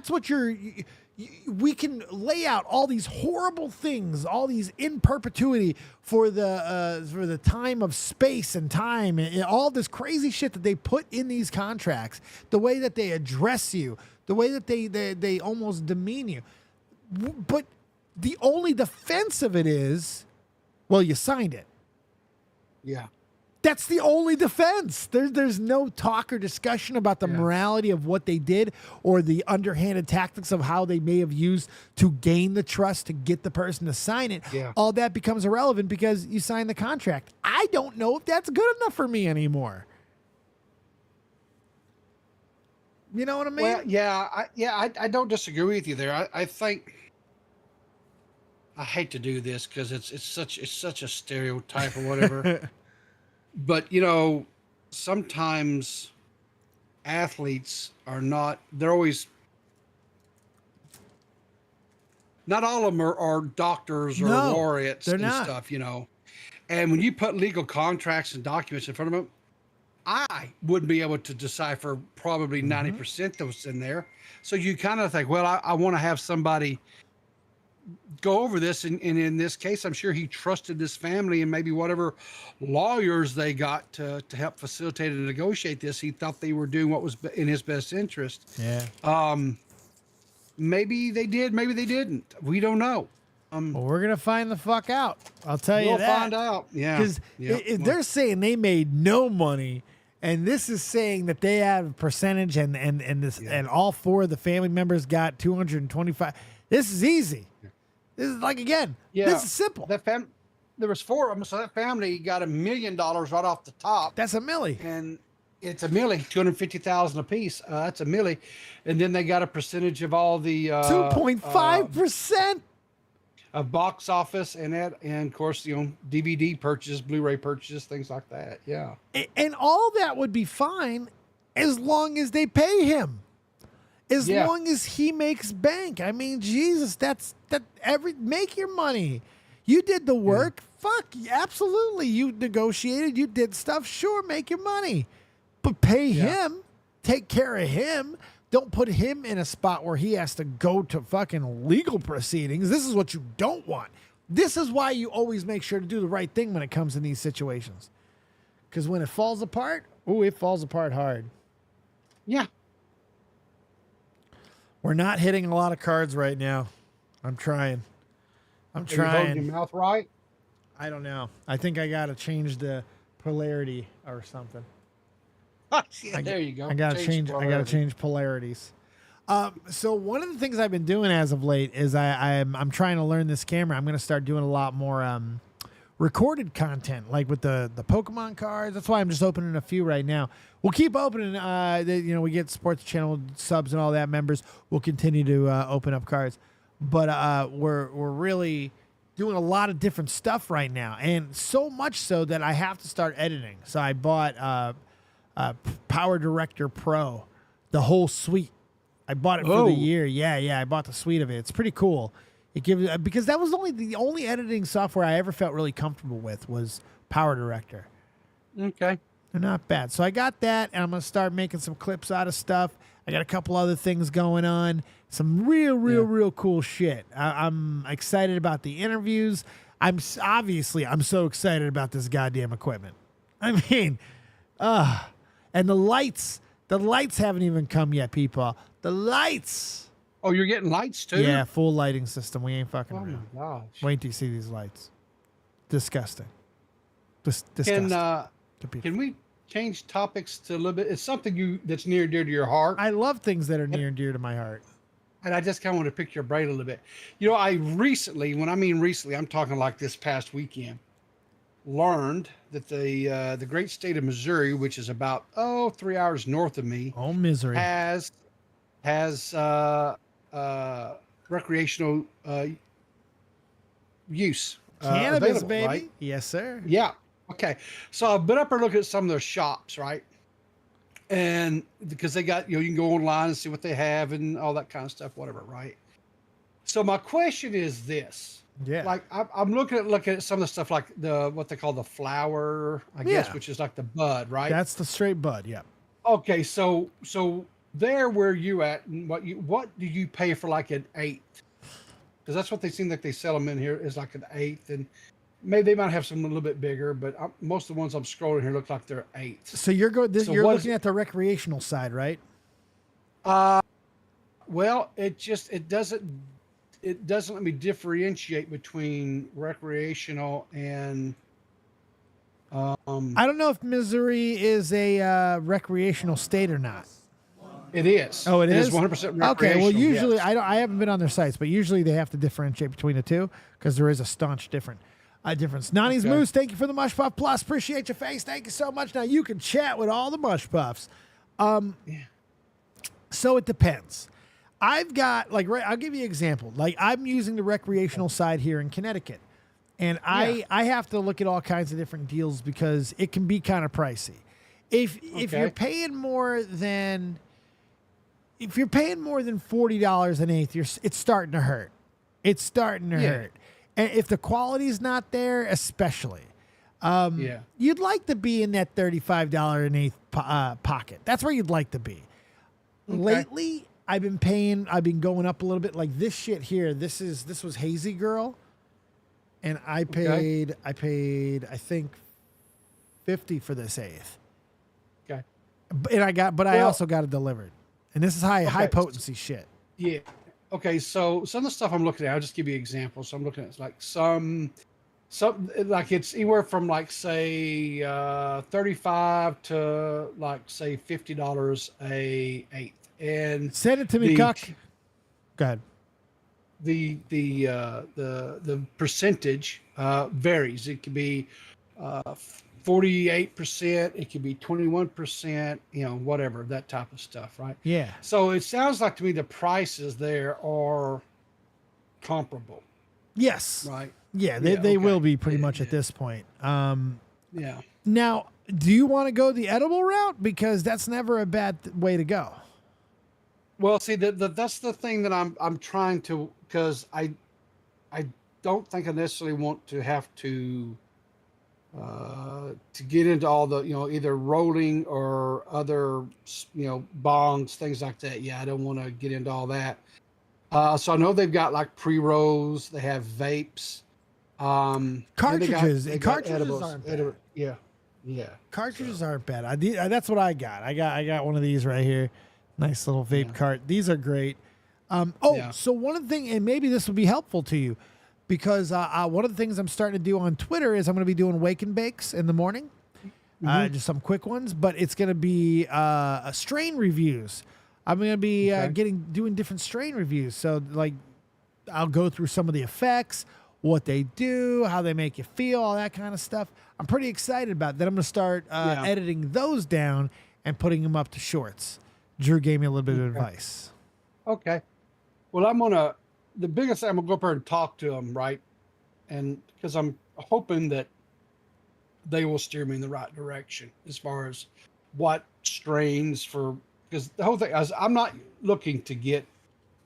what we can lay out all these horrible things, all these in perpetuity for the time of space and time, and all this crazy shit that they put in these contracts, the way that they address you, the way that they almost demean you. But the only defense of it is, well, you signed it. Yeah. That's the only defense. There's no talk or discussion about the morality of what they did or the underhanded tactics of how they may have used to gain the trust to get the person to sign it. Yeah. All that becomes irrelevant because you signed the contract. I don't know if that's good enough for me anymore. You know what I mean? Well, I don't disagree with you there. I think I hate to do this because it's such a stereotype or whatever. But, you know, sometimes athletes are not, they're always, not all of them are doctors or laureates and stuff, you know. And when you put legal contracts and documents in front of them, I wouldn't be able to decipher probably 90% that was in there. So you kind of think, well, I want to have somebody go over this, and in this case, I'm sure he trusted this family and maybe whatever lawyers they got to help facilitate and negotiate this, he thought they were doing what was in his best interest. Yeah. Maybe they did, maybe they didn't. We don't know. Well, we're gonna find the fuck out. I'll tell you that. We'll find out. Yeah. Because they're saying they made no money, and this is saying that they have a percentage, and and all four of the family members got 225. This is easy. This is like, again, this is simple. There was four of them, so that family got $1 million right off the top. That's a milli. And it's a milli, 250,000 a piece. That's a milli. And then they got a percentage of all the 2.5% of box office and of course, you know, DVD purchases, Blu-ray purchases, things like that. Yeah. And all that would be fine as long as they pay him. As long as he makes bank. I mean, Jesus, make your money. You did the work. Fuck, absolutely. You negotiated, you did stuff. Sure, make your money. But pay him. Take care of him. Don't put him in a spot where he has to go to fucking legal proceedings. This is what you don't want. This is why you always make sure to do the right thing when it comes in these situations. Because when it falls apart, it falls apart hard. Yeah. We're not hitting a lot of cards right now. I'm trying. Are you holding your mouth right? I don't know. I think I got to change the polarity or something. There you go. I got to change polarities. So one of the things I've been doing as of late is I'm trying to learn this camera. I'm going to start doing a lot more recorded content, like with the Pokemon cards. That's why I'm just opening a few right now. We'll keep opening. We get Sports Channel subs and all that members. We'll continue to open up cards, but we're really doing a lot of different stuff right now, and so much so that I have to start editing. So I bought Power Director Pro, the whole suite. I bought it for the year. Yeah. I bought the suite of it. It's pretty cool. It gives, because that was the only editing software I ever felt really comfortable with was Power Director. Okay. They're not bad. So I got that, and I'm going to start making some clips out of stuff. I got a couple other things going on. Some real cool shit. I'm excited about the interviews. I'm so excited about this goddamn equipment. I mean, and the lights haven't even come yet, people. The lights. Oh, you're getting lights too? Yeah, full lighting system. We ain't fucking around. Oh my gosh. Wait till you see these lights. Disgusting. Disgusting. Can we change topics to a little bit? It's something that's near and dear to your heart. I love things that are near and dear to my heart. And I just kind of want to pick your brain a little bit. You know, I recently, when I mean recently, I'm talking like this past weekend, learned that the great state of Missouri, which is about 3 hours north of me, misery, has recreational use. Cannabis, available, baby. right? Yes, sir. Yeah. Okay. So I've been up there looking at some of their shops, right? And because they got, you can go online and see what they have and all that kind of stuff, whatever, right? So my question is this. Yeah. Like I'm looking at some of the stuff like what they call the flower, I guess, which is like the bud, right? That's the straight bud, yeah. Okay, so there where you at, and what do you pay for like an eighth? Because that's what they seem like they sell them in here is like an eighth, and maybe they might have some a little bit bigger, but most of the ones I'm scrolling here look like they're eighths. So you're looking at the recreational side, right? Well, it doesn't let me differentiate between recreational and. I don't know if Missouri is a recreational state or not. It is. Oh, it is 100% recreational. Okay, well, usually yes. I haven't been on their sites, but usually they have to differentiate between the two because there is a staunch difference. Nani's Moose, thank you for the Mush Puff Plus. Appreciate your face. Thank you so much. Now you can chat with all the Mush Puffs. So it depends. I've got I'll give you an example. Like I'm using the recreational side here in Connecticut. And I have to look at all kinds of different deals because it can be kind of pricey. If you're paying more than $40 an eighth, it's starting to hurt. It's starting to hurt. And if the quality's not there, especially, you'd like to be in that $35 an eighth pocket. That's where you'd like to be. Okay. Lately, I've been going up a little bit. Like this shit here. This was Hazy Girl. And I paid I think $50 for this eighth. Okay. And I also got it delivered. And this is high potency shit. Yeah. Okay, so some of the stuff I'm looking at, I'll just give you examples. So I'm looking at like some like it's anywhere from like say $35 to like say $50 a eighth. And send it to me, Cuck. Go ahead. The percentage varies. It could be 48%. It could be 21%. Whatever, that type of stuff, right? Yeah. So it sounds like to me the prices there are comparable. Yes. Right. Yeah, they will be pretty much at this point. Yeah. Now, do you want to go the edible route? Because that's never a bad way to go. Well, see, that's the thing that I'm trying to, because I don't think I necessarily want to have to get into all the either rolling or other bongs, things like that. Yeah, I don't want to get into all that. So I know they've got like pre-rolls, they have vapes, cartridges. They Cartridges aren't bad. Yeah. Cartridges aren't bad. That's what I got. I got one of these right here. Nice little vape cart. These are great. So one of the things, and maybe this will be helpful to you, because one of the things I'm starting to do on Twitter is I'm going to be doing wake and bakes in the morning, just some quick ones, but it's going to be strain reviews. I'm going to be doing different strain reviews. So like, I'll go through some of the effects, what they do, how they make you feel, all that kind of stuff. I'm pretty excited about that. I'm going to start editing those down and putting them up to shorts. Drew gave me a little bit of advice. Okay. Well, the biggest thing, I'm going to go up there and talk to them, right? And because I'm hoping that they will steer me in the right direction as far as what strains because the whole thing is I'm not looking to get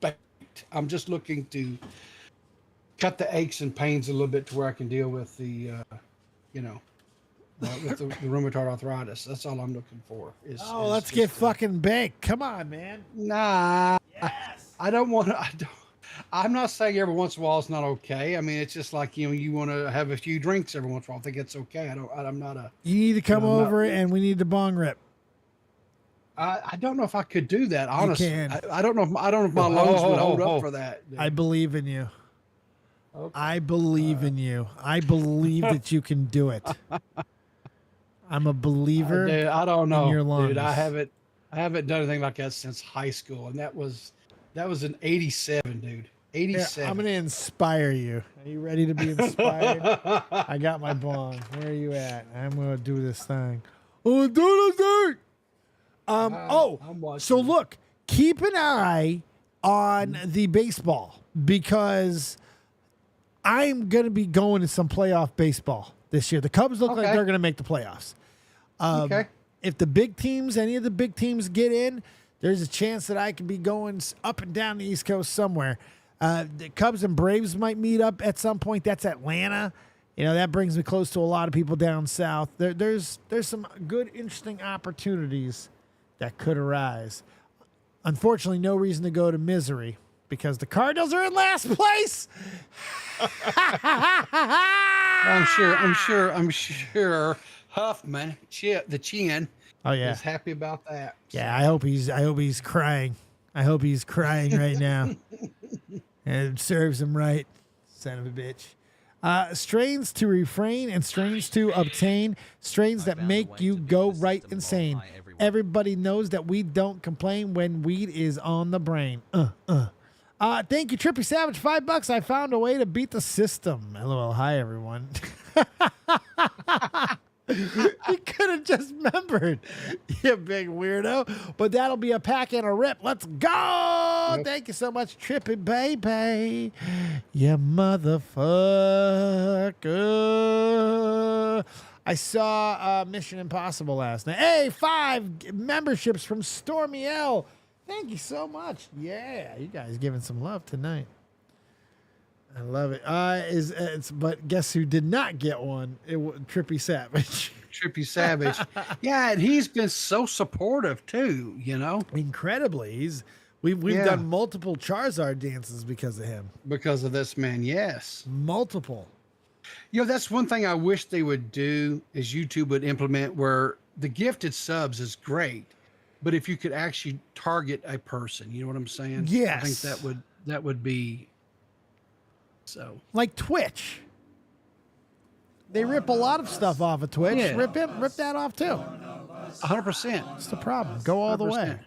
baked. I'm just looking to cut the aches and pains a little bit to where I can deal with the, with the rheumatoid arthritis. That's all I'm looking for. Let's get fucking baked. Come on, man. Nah. Yes. I don't want to. I'm not saying every once in a while it's not okay. I mean, it's just like, you want to have a few drinks every once in a while. I think it's okay. I'm not a. You need to come over and we need the bong rip. I don't know if I could do that, honestly. You can. I don't know if my lungs would hold up for that. Dude. I believe in you. Okay. I believe in you. I believe that you can do it. I'm a believer. Dude, I don't know, in your lungs. dude. I haven't done anything like that since high school, and that was in '87, dude. 87. Yeah, I'm gonna inspire you. Are you ready to be inspired? I got my bong. Where are you at? I'm gonna do this thing. Oh, do this thing. So look, keep an eye on the baseball, because I'm going to be going to some playoff baseball this year. The Cubs look like Okay. they're going to make the playoffs. Okay. If the big teams, any of the big teams get in, there's a chance that I could be going up and down the East Coast somewhere. The Cubs and Braves might meet up at some point. That's Atlanta. You know, that brings me close to a lot of people down south. There's some good, interesting opportunities that could arise. Unfortunately, no reason to go to Misery because the Cardinals are in last place. I'm sure Huffman, the chin, Oh yeah, is happy about that. yeah. I hope he's crying. I hope he's crying right now. And it serves him right, son of a bitch. Strains to refrain and strains to obtain, strains that make you go right insane. Everybody knows that we don't complain when weed is on the brain. Thank you, Trippy Savage. $5. I found a way to beat the system. LOL. Hi, everyone. You could have just remembered, you big weirdo. But that'll be a pack and a rip. Let's go. Yep. Thank you so much, Trippy Baby. You motherfucker. I saw Mission Impossible last night. Hey, 5 memberships from Stormy L. Thank you so much. Yeah, you guys giving some love tonight. I love it. But guess who did not get one? Trippy Savage. Trippy Savage. Yeah, and he's been so supportive too, you know. Incredibly. We've done multiple Charizard dances because of him. Because of this man, yes. Multiple. You know, that's one thing I wish they would do is YouTube would implement where the gifted subs is great, but if you could actually target a person, you know what I'm saying? Yes. I think that would be so. Like Twitch. They rip a lot of stuff off of Twitch. Yeah. Rip that off too. 100%. That's the problem. Go all the 100%. way.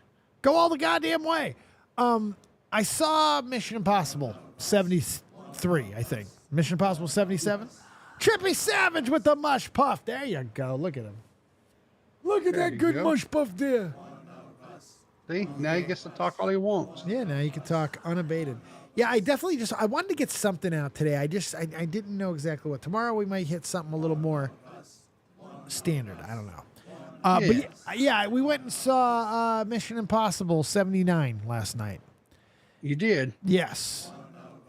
Go all the goddamn way. I saw Mission Impossible 73, I think. Mission Impossible 77. Trippy Savage with the mush puff. There you go. Look at him. Look at that good mush puff there. See, now he gets to talk all he wants. Yeah, now you can talk unabated. Yeah, I definitely I wanted to get something out today. I didn't know exactly what. Tomorrow we might hit something a little more standard. I don't know. But yeah, we went and saw Mission Impossible 79 last night. You did? Yes.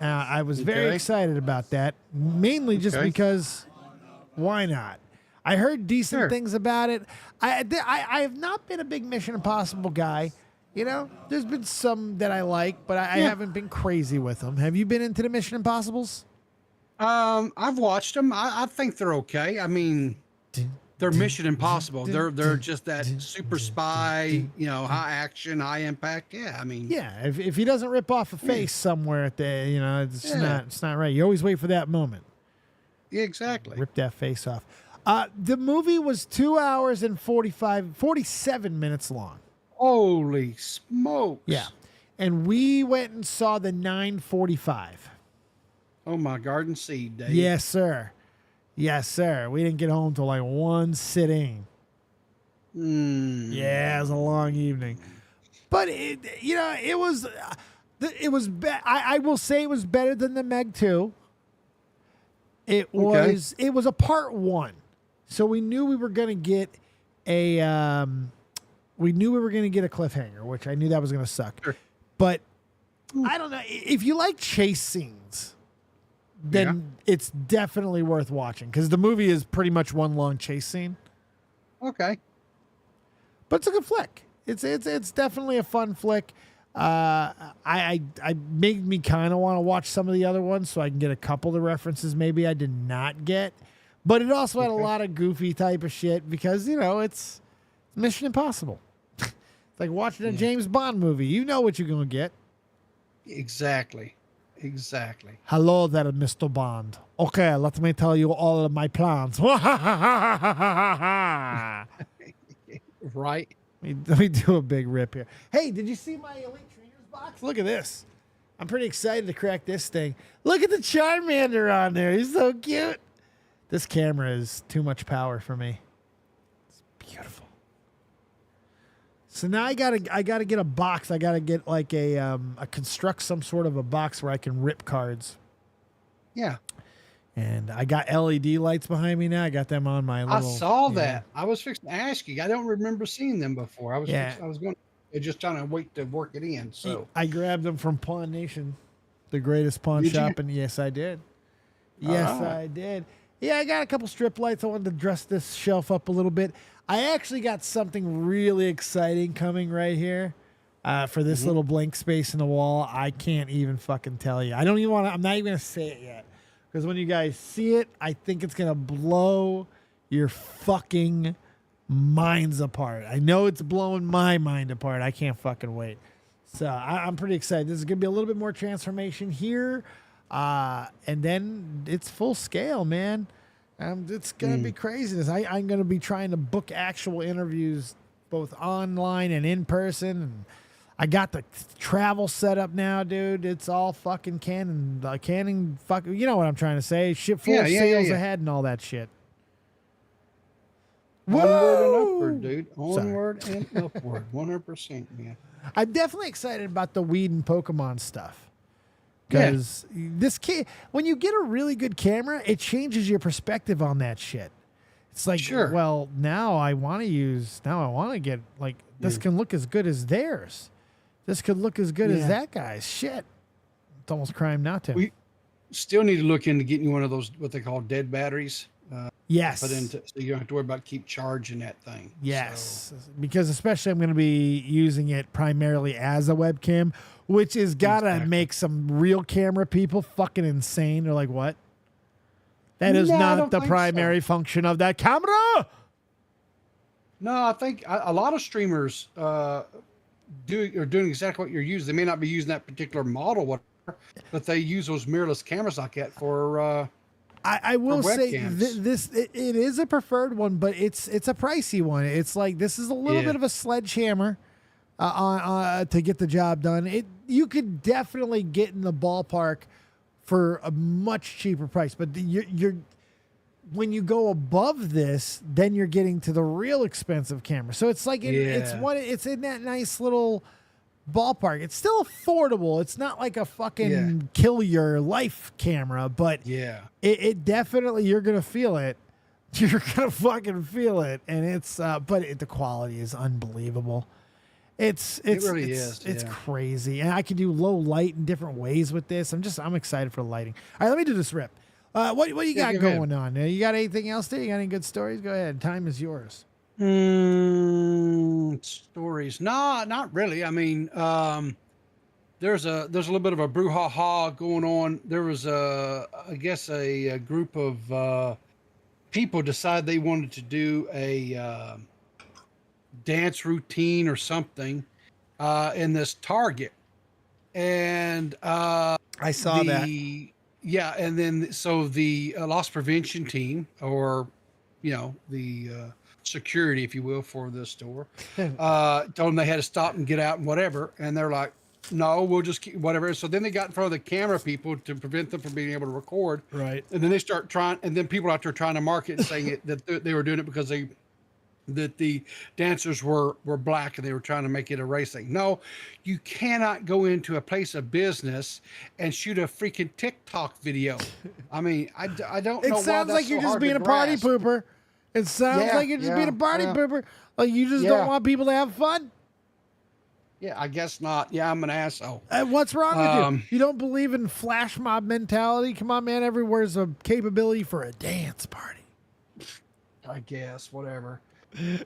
I was very excited about that, mainly just because why not? I heard decent things about it. I have not been a big Mission Impossible guy. You know, there's been some that I like, but I haven't been crazy with them. Have you been into the Mission Impossibles? I've watched them. I think they're okay. I mean, they're Mission Impossible. They're just that super spy, you know, high action, high impact. Yeah, I mean, yeah. If he doesn't rip off a face somewhere at the, you know, it's not right. You always wait for that moment. Yeah, exactly. Rip that face off. The movie was 2 hours and 47 minutes long. Holy smokes. Yeah. And we went and saw the 9:45. Oh, my garden seed, Dave. Yes, sir. Yes, sir. We didn't get home till like one sitting. Yeah, it was a long evening. But, it was I will say it was better than the Meg 2. It was a part 1. So we knew we were going to get a cliffhanger, which I knew that was going to suck. Sure. But I don't know. If you like chase scenes, then it's definitely worth watching because the movie is pretty much one long chase scene. Okay. But it's a good flick. It's definitely a fun flick. I made me kind of want to watch some of the other ones so I can get a couple of the references maybe I did not get. But it also had a lot of goofy type of shit because, you know, it's Mission Impossible. It's like watching a James Bond movie. You know what you're going to get. Exactly. Hello there, Mr. Bond. Okay, let me tell you all of my plans. Right. Let me do a big rip here. Hey, did you see my Elite Trainers box? Look at this. I'm pretty excited to crack this thing. Look at the Charmander on there. He's so cute. This camera is too much power for me. It's beautiful. So now I gotta get a box. I gotta get like construct some sort of a box where I can rip cards. Yeah. And I got LED lights behind me now. I got them on my little. I saw that. I was fixing to ask you. I don't remember seeing them before. I was going just trying to wait to work it in. So I grabbed them from Pawn Nation, the greatest pawn shop. And yes, I did. Yes, I did. Yeah, I got a couple strip lights. I wanted to dress this shelf up a little bit. I actually got something really exciting coming right here for this little blank space in the wall. I can't even fucking tell you. I don't even want to. I'm not even going to say it yet. Because when you guys see it, I think it's going to blow your fucking minds apart. I know it's blowing my mind apart. I can't fucking wait. So I'm pretty excited. This is going to be a little bit more transformation here. And then it's full scale, man. It's going to be craziness. I'm going to be trying to book actual interviews both online and in person. And I got the travel set up now, dude. It's all fucking Canon fucking, you know what I'm trying to say. Ship full sales ahead and all that shit. Onward and upward, dude. Onward and upward. 100%, man. I'm definitely excited about the weed and Pokemon stuff. Because this when you get a really good camera, it changes your perspective on that shit. It's like, well, now I want to get, like, this can look as good as theirs. This could look as good as that guy's. Shit. It's almost crime not to. We still need to look into getting you one of those, what they call dead batteries. Yes. So you don't have to worry about keep charging that thing. Yes. So. Because especially I'm going to be using it primarily as a webcam, which is got to make some real camera people fucking insane. They're like, what? That is not the primary function of that camera. No, I think a lot of streamers are doing exactly what you're using. They may not be using that particular model, whatever, but they use those mirrorless cameras like that for. I will say it is a preferred one, but it's a pricey one. It's like this is a little bit of a sledgehammer to get the job done. You could definitely get in the ballpark for a much cheaper price, but you're when you go above this, then you're getting to the real expensive camera. So it's like it's in that nice little ballpark. It's still affordable. It's not like a fucking kill your life camera, but it definitely, you're gonna feel it. You're gonna fucking feel it, and it's but the quality is unbelievable. It really is. It's crazy, and I can do low light in different ways with this. I'm excited for lighting. All right, let me do this rip. What do you got going on? You got anything else there? You got any good stories? Go ahead. Time is yours. Stories? No, not really. I mean, there's a little bit of a brouhaha going on. There was I guess a group of people decided they wanted to do a dance routine or something in this Target, and I saw that. Yeah, and then so the loss prevention team, or the security, if you will, for the store, told them they had to stop and get out and whatever, and they're like, no, we'll just keep whatever. So then they got in front of the camera people to prevent them from being able to record. Right. And then they start trying, and then people out there trying to market and saying that they were doing it because that the dancers were black and they were trying to make it a race thing. No, you cannot go into a place of business and shoot a freaking TikTok video. I mean, I don't know. It sounds like you're just being a party pooper. It sounds like you're just being a party pooper. Like you just don't want people to have fun. Yeah, I guess not. Yeah, I'm an asshole. What's wrong with you? You don't believe in flash mob mentality? Come on, man. Everywhere's a capability for a dance party. I guess, whatever.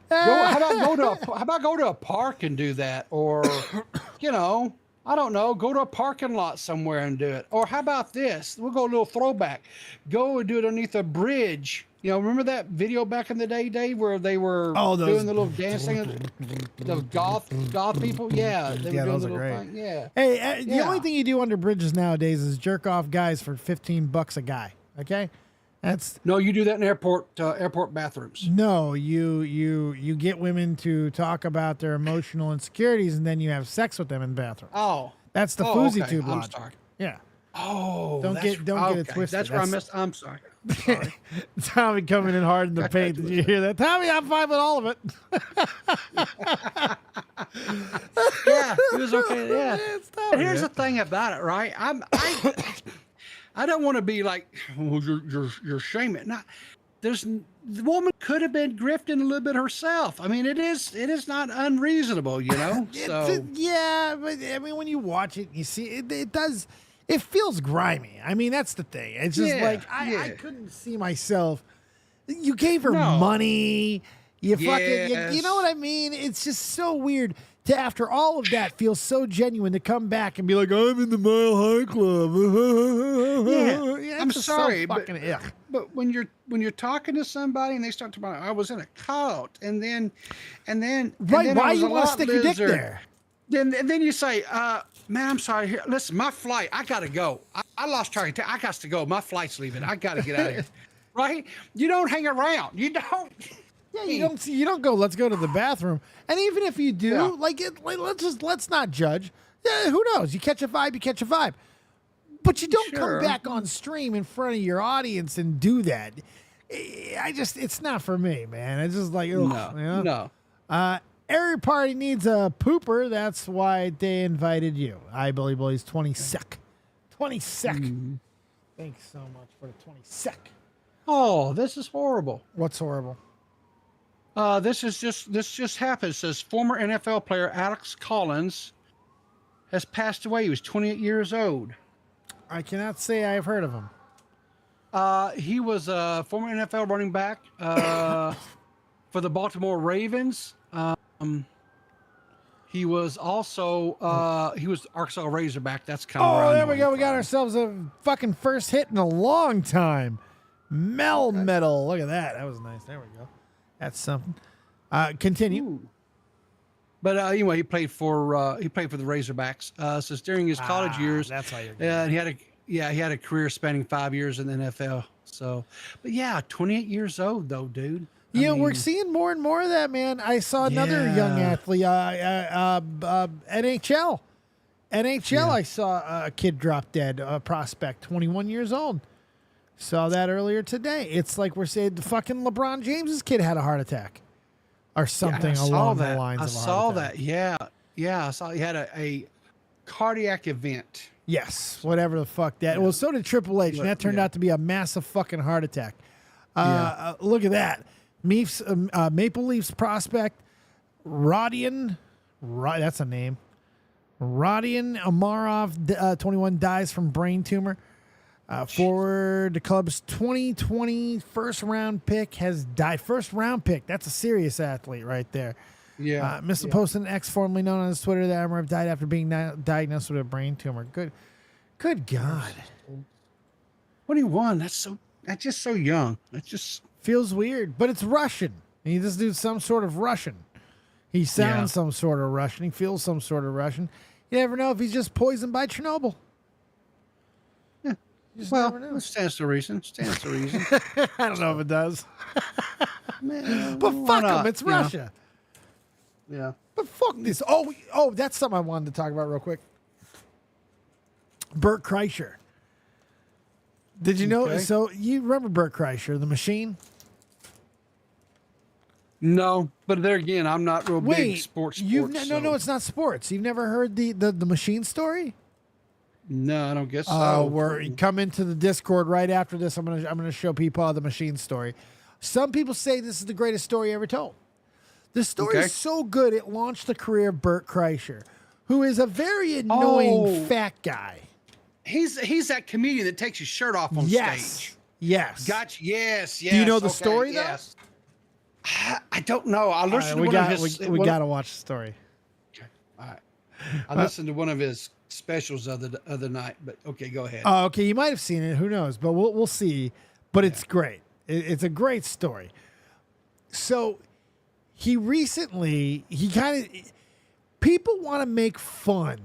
How about go to a park and do that, or I don't know, go to a parking lot somewhere and do it. Or how about this? We'll go a little throwback. Go and do it underneath a bridge. Remember that video back in the day, Dave, where they were doing the little dancing? Those goth people? Yeah. They were doing those the are little great. thing. Yeah. Hey, the only thing you do under bridges nowadays is jerk off guys for $15 a guy. Okay? No, you do that in airport bathrooms. No, you get women to talk about their emotional insecurities, and then you have sex with them in the bathroom. Oh, that's the Fousey tube I'm logic. sorry. Yeah. Oh, don't get it twisted. That's where I missed. I'm sorry. Tommy coming in hard in the paint. Did you hear that? Tommy, I'm fine with all of it. Yeah, it was okay. Yeah. And here's the thing about it, right? I don't want to be like, oh, you're shaming. No, the woman could have been grifting a little bit herself. I mean, it is not unreasonable, you know. So yeah, but I mean, when you watch it, you see it does. It feels grimy. I mean, that's the thing. It's just I couldn't see myself. You gave her money. You fucking, you know what I mean? It's just so weird to, after all of that, feel so genuine to come back and be like, I'm in the Mile High Club. Yeah, I'm sorry, but when you're talking to somebody and they start talking about, I was in a cult, and then why you want to stick your dick there? Then you say, man, I'm sorry. Here, listen, my flight, I gotta go. I lost track of time. I got to go. My flight's leaving. I gotta get out of here. Right? You don't hang around. You don't. Yeah, you don't go, let's go to the bathroom. And even if you do, let's not judge. Yeah, who knows? You catch a vibe. But you don't come back on stream in front of your audience and do that. It's not for me, man. It's just like, no. Every party needs a pooper. That's why they invited you. I believe he's 20 sec. 20 sec. Thanks so much for the 20 sec. Oh, this is horrible. What's horrible? This just happened. It says former NFL player Alex Collins has passed away. He was 28 years old. I cannot say I've heard of him. He was a former NFL running back for the Baltimore Ravens. He was also he was Arkansas Razorback. That's kind of. Oh, there we go. We got ourselves a fucking first hit in a long time. Metal. Look at that. That was nice. There we go. That's something. Continue. Ooh. But anyway, he played for the Razorbacks. So during his college years, that's how you're. And he had a career spanning 5 years in the NFL. So, but yeah, 28 years old though, dude. We're seeing more and more of that, man. I saw another young athlete, NHL. I saw a kid drop dead, a prospect, 21 years old. Saw that earlier today. It's like we're saying the fucking LeBron James's kid had a heart attack or something along the lines of a heart attack. Yeah. I saw he had a cardiac event. Yes, whatever the fuck that. Well, so did Triple H, and that turned out to be a massive fucking heart attack. Look at that. Maple Leafs prospect Rodion, that's a name. Rodion Amarov, 21, dies from brain tumor. Forward, the club's 2020 first round pick has died. First round pick. That's a serious athlete right there. Yeah. Mr. Poston, X, formerly known on his Twitter, that Amarov died after being diagnosed with a brain tumor. Good God. 21. That's just so young. That just feels weird, but it's Russian. And this dude's some sort of Russian. He sounds some sort of Russian. He feels some sort of Russian. You never know if he's just poisoned by Chernobyl. Well, stands to reason. I don't know if it does. Man, but fuck him. It's Russia. Yeah. But fuck this. Oh, that's something I wanted to talk about real quick. Bert Kreischer. Did you know? So you remember Bert Kreischer, the Machine? No, but there again, I'm not real big sports. No, it's not sports. You've never heard the Machine story? No, I don't guess so. We're come into the Discord right after this. I'm gonna show PeePaw the Machine story. Some people say this is the greatest story ever told. The story is so good it launched the career of Bert Kreischer, who is a very annoying fat guy. He's that comedian that takes his shirt off on stage. Yes. Gotcha. Yes. Do you know the story though? Yes. I don't know. I listened to one of his. We got to watch the story. Okay. All right. I listened to one of his specials the other night, but okay, go ahead. Oh, okay. You might have seen it. Who knows? But we'll see. But it's great. It's a great story. So people want to make fun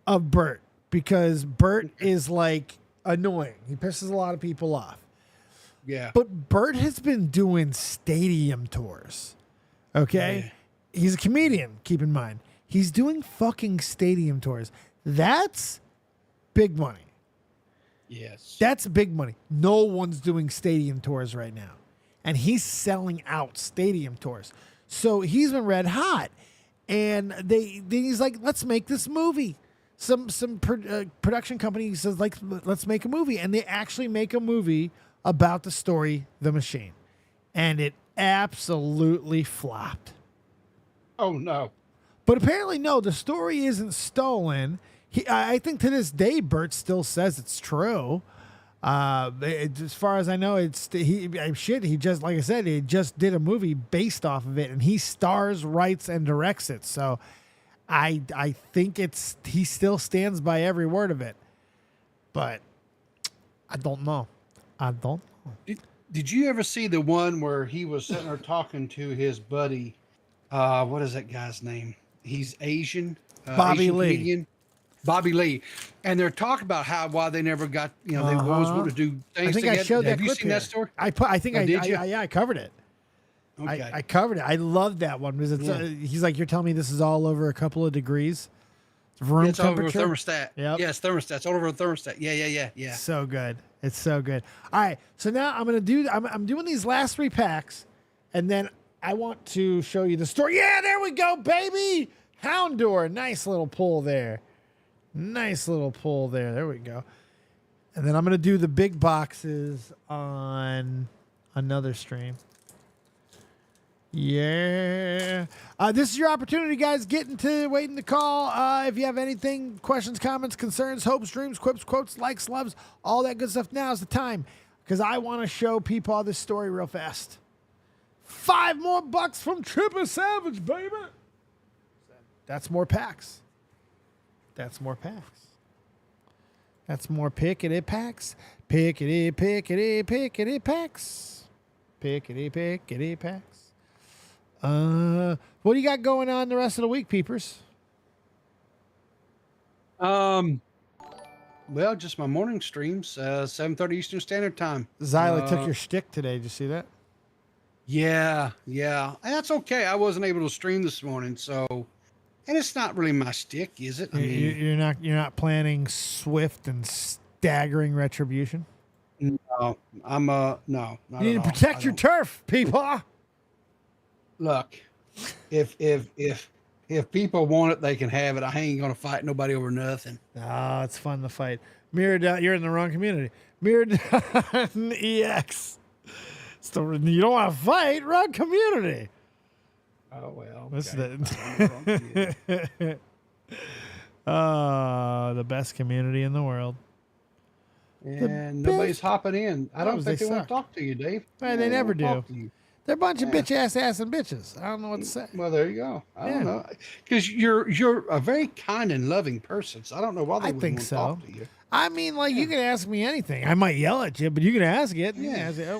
of Bert because Bert is like annoying. He pisses a lot of people off. Yeah. But Bert has been doing stadium tours. Okay? Yeah. He's a comedian, keep in mind. He's doing fucking stadium tours. That's big money. Yes. That's big money. No one's doing stadium tours right now. And he's selling out stadium tours. So he's been red hot. And he's like, let's make this movie. some production company says, like, let's make a movie, and they actually make a movie about the story The Machine, and it absolutely flopped. Oh no! But apparently, no, the story isn't stolen. I think to this day, Bert still says it's true. As far as I know, he just, like I said, he just did a movie based off of it, and he stars, writes, and directs it. So I think he still stands by every word of it. But I don't know. Did you ever see the one where he was sitting there talking to his buddy? What is that guy's name? He's Asian. Bobby Asian Lee. Comedian. Bobby Lee, and they're talking about why they never got, they always want to do things I think together. I showed that Have you clip seen here. that story? I covered it. Okay. I covered it. I love that one because he's like, you're telling me this is all over a couple of degrees? Room It's over a temperature? thermostat. Yep. Yes, thermostat. It's all over a thermostat. Yeah. So good. It's so good. All right. So now I'm doing these last 3 packs, and then I want to show you the story. Yeah, there we go, baby. Houndour. Nice little pull there. There we go. And then I'm going to do the big boxes on another stream. Yeah. This is your opportunity, guys. Waiting to call. If you have anything, questions, comments, concerns, hopes, dreams, quips, quotes, likes, loves, all that good stuff, now's the time. Because I want to show PeePaw this story real fast. 5 more bucks from Tripper Savage, baby. That's more packs. That's more packs. That's more pickety packs. Pickety packs. Pickety packs. What do you got going on the rest of the week, peepers? Well, just my morning streams, 7:30 Eastern Standard Time. Zyla took your shtick today. Did you see that? Yeah. And that's okay. I wasn't able to stream this morning, so. And it's not really my shtick, is it? I mean, you're not planning swift and staggering retribution. No, no. Not you need to protect your turf, people. Look, if people want it, they can have it. I ain't gonna fight nobody over nothing. Oh, it's fun to fight. Mirror, you're in the wrong community. Mirror EX. You don't want to fight, wrong community. Oh well. Okay. The best community in the world. And nobody's hopping in. I don't think they want to talk to you, Dave. Man, they never do. They're a bunch of bitch-ass and bitches. I don't know what to say. Well, there you go. I don't know. Because you're a very kind and loving person, so I don't know why they wouldn't want to talk to you. I mean, like, you can ask me anything. I might yell at you, but you can ask it. Yeah.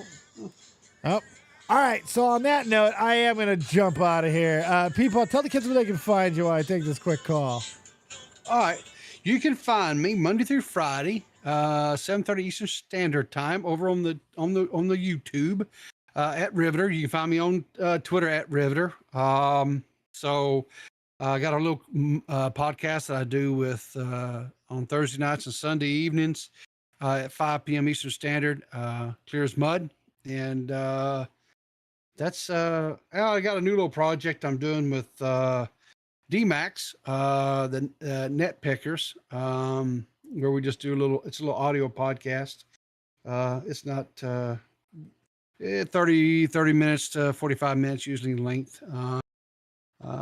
Oh. All right, so on that note, I am going to jump out of here. People, tell the kids where they can find you while I take this quick call. All right. You can find me Monday through Friday, 7:30 Eastern Standard Time over on the YouTube at Riveter. You can find me on Twitter at Riveter. So I got a little podcast that I do with on Thursday nights and Sunday evenings at 5 p.m. Eastern Standard, clear as mud. And that's I got a new little project I'm doing with D-Max, the Net Pickers, where we just do it's a little audio podcast. It's not 30 minutes to 45 minutes usually in length.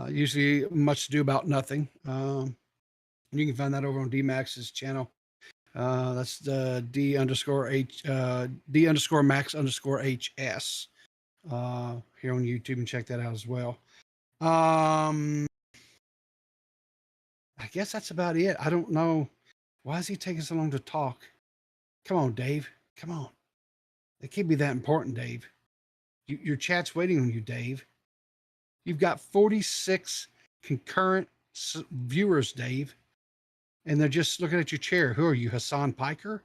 Usually much to do about nothing. You can find that over on D-Max's channel. That's the D_Max_HS here on YouTube, and check that out as well. I guess that's about it. I don't know. Why is he taking so long to talk? Come on, Dave. Come on. It can't be that important, Dave. Your chat's waiting on you, Dave. You've got 46 concurrent viewers, Dave. And they're just looking at your chair. Who are you, Hassan Piker?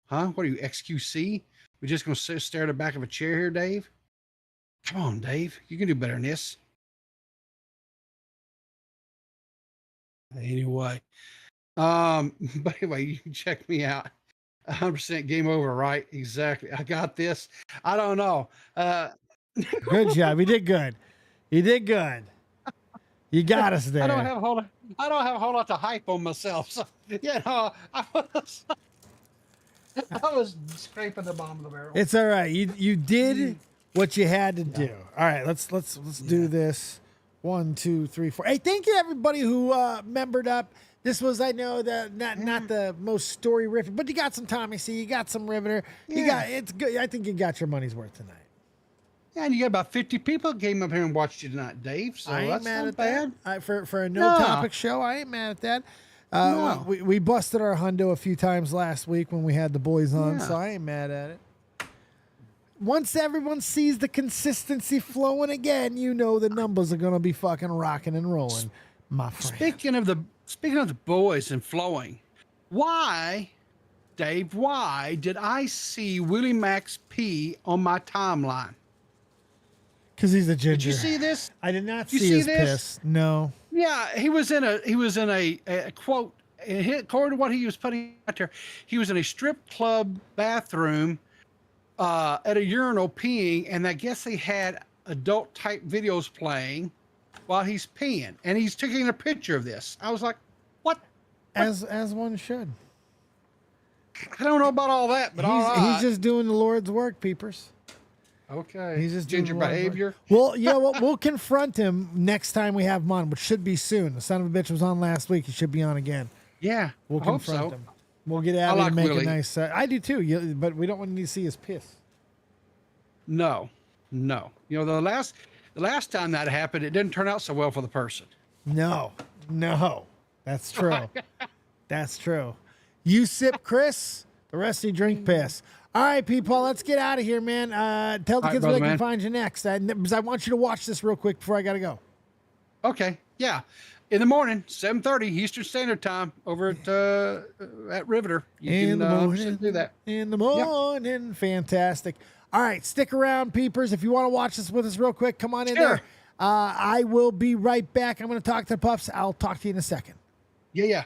Huh? What are you, XQC? We're just going to stare at the back of a chair here, Dave? Come on, Dave. You can do better than this. Anyway. But anyway, you can check me out. 100% game over, right? Exactly. I got this. I don't know. Good job. You did good. You did good. You got us there. I don't have, hold on. I don't have a whole lot to hype on myself. So, I was scraping the bottom of the barrel. It's all right. You did what you had to do. All right, let's do this. 1, 2, 3, 4. Hey, thank you everybody who membered up. This was, I know, that not the most story riffing, but you got some Tommy C, you got some Riveter. It's good. I think you got your money's worth tonight. Yeah, and you got about 50 people that came up here and watched you tonight, Dave. So I ain't that's mad not at bad. that. For a no topic show, I ain't mad at that. No. We busted our hundo a few times last week when we had the boys on, Yeah. so I ain't mad at it. Once everyone sees the consistency flowing again, you know the numbers are gonna be fucking rocking and rolling, my friend. Speaking of the boys and flowing, why, Dave? Why did I see Willie Max P on my timeline? Because he's a ginger. Did you see this? I did not You see see his this? piss. No. Yeah, he was in a quote. According to what he was putting out there, he was in a strip club bathroom at a urinal peeing, and I guess they had adult type videos playing while he's peeing, and he's taking a picture of this. I was like, what? As one should. I don't know about all that, but He's just doing the Lord's work, peepers. okay. He's just doing ginger the Lord's behavior. work. Well, yeah, we'll confront him next time we have him on, which should be soon. The son of a bitch was on last week. He should be on again. Yeah, We'll I hope confront so. him. We'll get out I of like to make Willie. a nice. I do too. But we don't want to see his piss. No. You know, the last time that happened, it didn't turn out so well for the person. No, that's true. That's true. You sip, Chris. The rest of you drink piss. All right, people, let's get out of here, man. Tell the All right, kids where they brother, can man. find you next. Because I want you to watch this real quick before I got to go. Okay, yeah. In the morning, 7:30 Eastern Standard Time over at Riveter. You In the can morning. do that. In the morning. Fantastic. All right, stick around, peepers. If you want to watch this with us real quick, come on in Sure. there. I will be right back. I'm going to talk to the pups. I'll talk to you in a second. Yeah.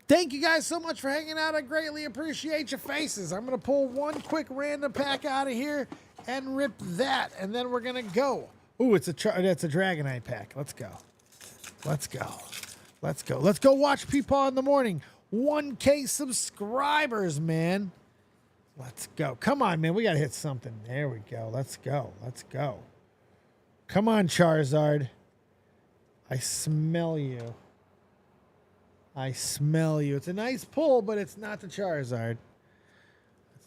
Thank you guys so much for hanging out. I greatly appreciate your faces. I'm going to pull one quick random pack out of here and rip that, and then we're going to go. Ooh, that's a Dragonite pack. Let's go. Let's go watch PeePaw in the morning. 1K subscribers, man. Let's go. Come on, man. We got to hit something. There we go. Let's go. Come on, Charizard. I smell you. It's a nice pull, but it's not the Charizard.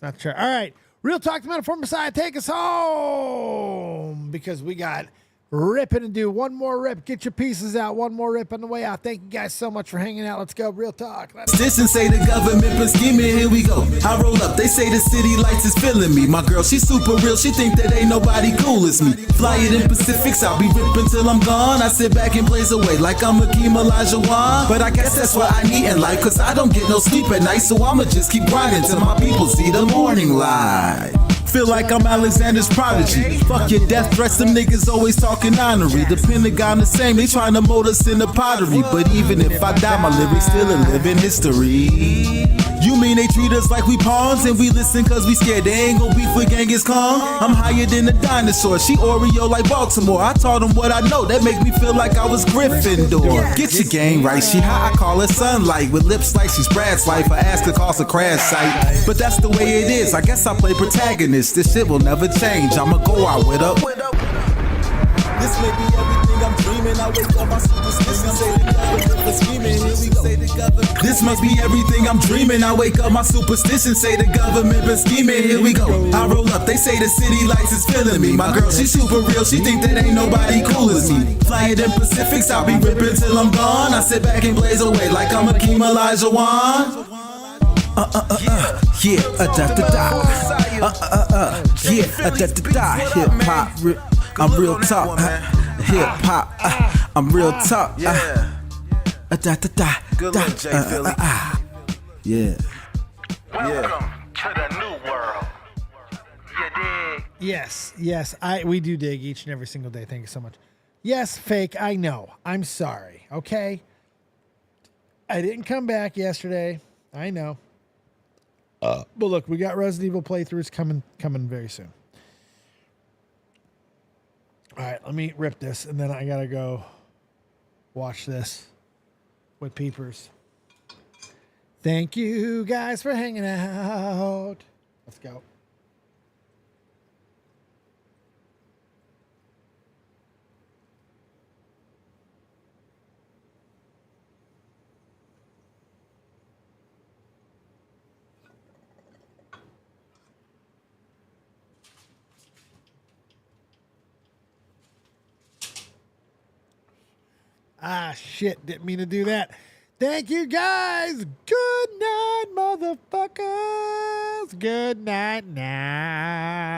All right. Real Talk, the Metaphor Messiah, take us home. Because we got ripping to do. One more rip. Get your pieces out. One more rip on the way out. Thank you guys so much for hanging out. Let's go. Real Talk. This and say the government been scheming, here we go. I roll up, they say the city lights is feeling me. My girl, she super real, she think that ain't nobody cool as me. Fly it in Pacifics, I'll be ripping till I'm gone. I sit back and blaze away like I'm Hakeem Olajuwon. But I guess that's what I need in life, cause I don't get no sleep at night. So I'ma just keep grinding till my people see the morning light. Feel like I'm Alexander's prodigy. Fuck your death threats, them niggas always talking honorary. The Pentagon the same, they trying to mold us in the pottery. But even if I die, my lyrics still a living history. You mean they treat us like we pawns and we listen cause we scared they ain't gon' beef with Genghis Khan? I'm higher than a dinosaur, she Oreo like Baltimore. I taught them what I know, that make me feel like I was Gryffindor. Get your game right, she hot, I call her sunlight. With lips like she's Brad's life, I ask her cost a crash site. But that's the way it is, I guess I play protagonist. This shit will never change, I'ma go out with her. This may be everything I'm dreaming. I wake up, my superstition say the government was scheming. Here we go. This must be everything I'm dreaming. I wake up, my superstition say the government been scheming. Here we go. I roll up, they say the city lights is feeling me. My girl, she super real, she think that ain't nobody cool as me. Fly it in Pacifics, I'll be ripping till I'm gone. I sit back and blaze away like I'm Hakeem Olajuwon. Yeah, hip hop, I'm real talk. Hip hop, I'm real talk. Good luck, Jay Philly. Yeah. Welcome to the new world. You dig? Yes, we do dig each and every single day. Thank you so much. Yes, fake, I know. I'm sorry, okay? I didn't come back yesterday. I know. But look, we got Resident Evil playthroughs coming very soon. All right, let me rip this, and then I gotta go watch this. with peepers. Thank you guys for hanging out. Let's go. Ah, shit. Didn't mean to do that. Thank you, guys. Good night, motherfuckers. Good night now.